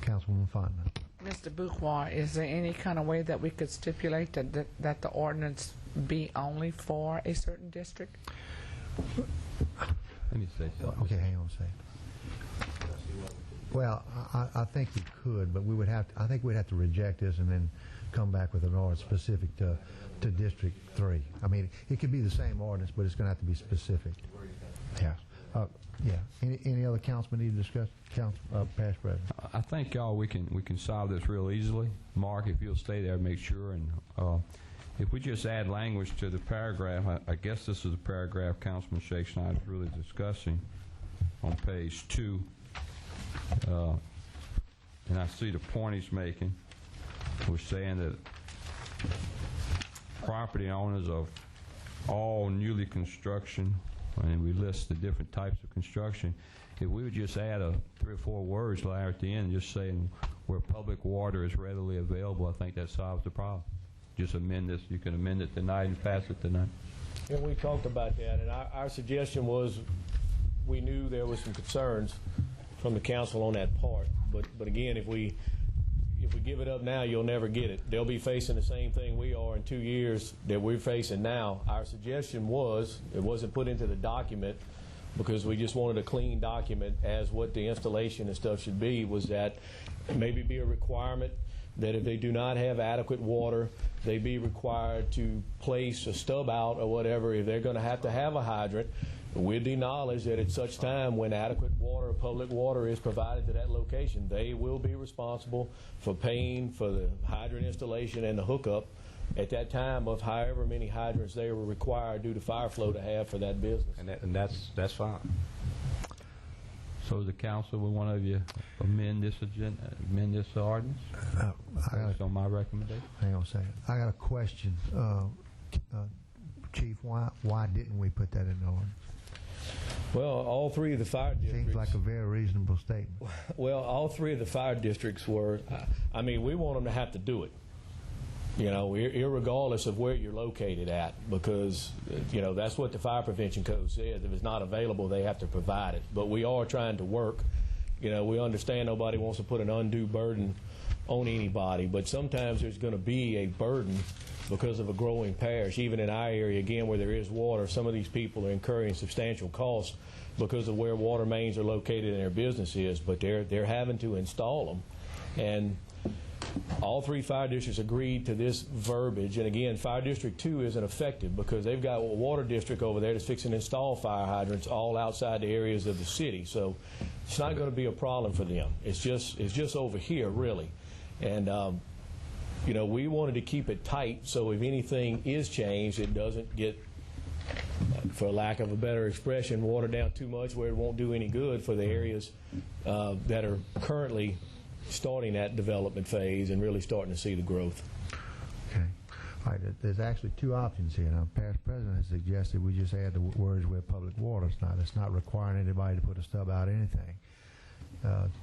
Councilwoman Fontenot. Mr. Bouquard, is there any kind of way that we could stipulate that the ordinance be only for a certain district? Let me say something. Okay, hang on a second. Well, I think we could, but I think we'd have to reject this and then come back with an ordinance specific to District 3. I mean, it could be the same ordinance, but it's going to have to be specific. Yeah. Any other councilman need to discuss? Parish President. I think, y'all, we can solve this real easily. Mark, if you'll stay there, make sure. And if we just add language to the paragraph, I guess this is the paragraph Councilman Shakespeare is really discussing on page 2. And I see the point he's making. We're saying that property owners of all newly construction, and we list the different types of construction. If we would just add 3 or 4 words Larry, at the end, just saying where public water is readily available, I think that solves the problem. Just amend this. You can amend it tonight and pass it tonight. And we talked about that, and our suggestion was we knew there was some concerns from the council on that part. But again, if we give it up now, you'll never get it. They'll be facing the same thing we are in 2 years that we're facing now. Our suggestion was, it wasn't put into the document because we just wanted a clean document as what the installation and stuff should be, was that maybe be a requirement that if they do not have adequate water, they be required to place a stub out or whatever. If they're going to have a hydrant, with the knowledge that at such time when adequate water, public water is provided to that location, they will be responsible for paying for the hydrant installation and the hookup at that time of however many hydrants they were required due to fire flow to have for that business. And that's fine. So, the council, will one of you amend this ordinance? Based on my recommendation. Hang on a second. I got a question, Chief. Why didn't we put that in the ordinance? Well, all 3 of the fire districts... Seems like a very reasonable statement. Well, all 3 of the fire districts were... I mean, we want them to have to do it. Irregardless of where you're located at, because, that's what the fire prevention code says. If it's not available, they have to provide it. But we are trying to work. We understand nobody wants to put an undue burden on anybody, but sometimes there's going to be a burden because of a growing parish. Even in our area, again, where there is water, some of these people are incurring substantial costs because of where water mains are located and their business is, but they're having to install them. And all 3 fire districts agreed to this verbiage, and again, Fire District 2 isn't effective because they've got a water district over there that's fixing to install fire hydrants all outside the areas of the city. So it's not going to be a problem for them. It's just over here, really. And you know, we wanted to keep it tight so if anything is changed, it doesn't get, for lack of a better expression, watered down too much where it won't do any good for the areas that are currently starting that development phase and really starting to see the growth. Okay. All right. There's actually 2 options here. Now, past president has suggested we just add the words where public water. It's not requiring anybody to put a stub out anything.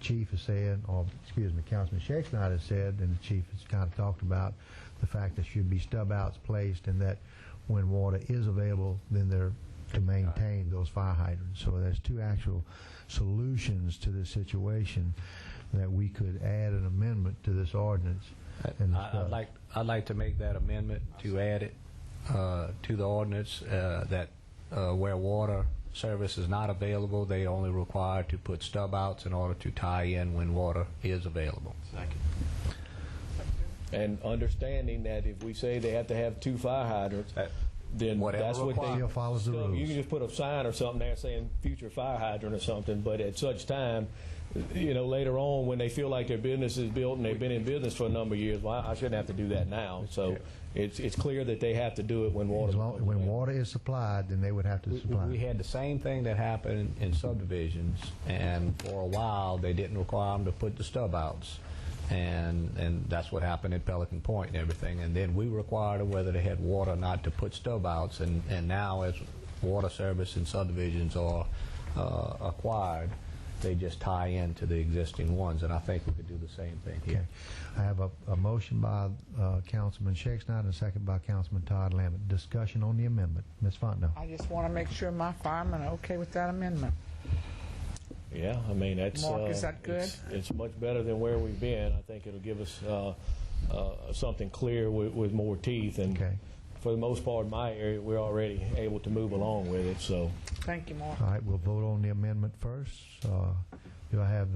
Chief has said, or excuse me, Councilman Shakespeare has said, and the chief has kind of talked about the fact that should be stub outs placed, and that when water is available, then they're to maintain those fire hydrants. So there's 2 actual solutions to this situation that we could add an amendment to this ordinance. I'd like to make that amendment to add it to the ordinance that where water service is not available, they only require to put stub outs in order to tie in when water is available. Second. And understanding that if we say they have to have 2 fire hydrants, then that's what they follows the rules. You can just put a sign or something there saying future fire hydrant or something, but at such time, you know, later on when they feel like their business is built and they've been in business for a number of years, well, I shouldn't have to do that now. So it's clear that they have to do it when water when water is supplied, then they would have to supply. We had the same thing that happened in subdivisions, and for a while they didn't require them to put the stub outs. And that's what happened at Pelican Point and everything. And then we required them, whether they had water or not, to put stub outs. And now as water service and subdivisions are acquired, they just tie into the existing ones. And I think we could do the same thing here. Okay. I have a motion by Councilman Shakespeare and a second by Councilman Todd Lambert. Discussion on the amendment. Ms. Fontenot. I just want to make sure my firemen are okay with that amendment. Yeah, I mean, that's Mark, is that good? It's much better than where we've been. I think it'll give us something clear with more teeth. And for the most part, in my area, we're already able to move along with it. So, thank you, Mark. All right, we'll vote on the amendment first. Do I have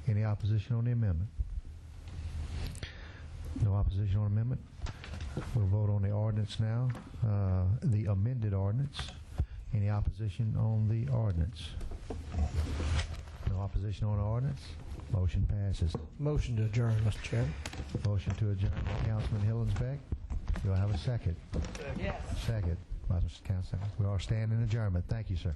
any opposition on the amendment? No opposition on the amendment. We'll vote on the ordinance now, the amended ordinance. Any opposition on the ordinance? No opposition on the ordinance. Motion passes. Motion to adjourn, Mr. Chairman. Motion to adjourn by Councilman Hillensbeck. Do I have a second? Yes. Second by Mr. Councilman. We are standing adjournment. Thank you, sir.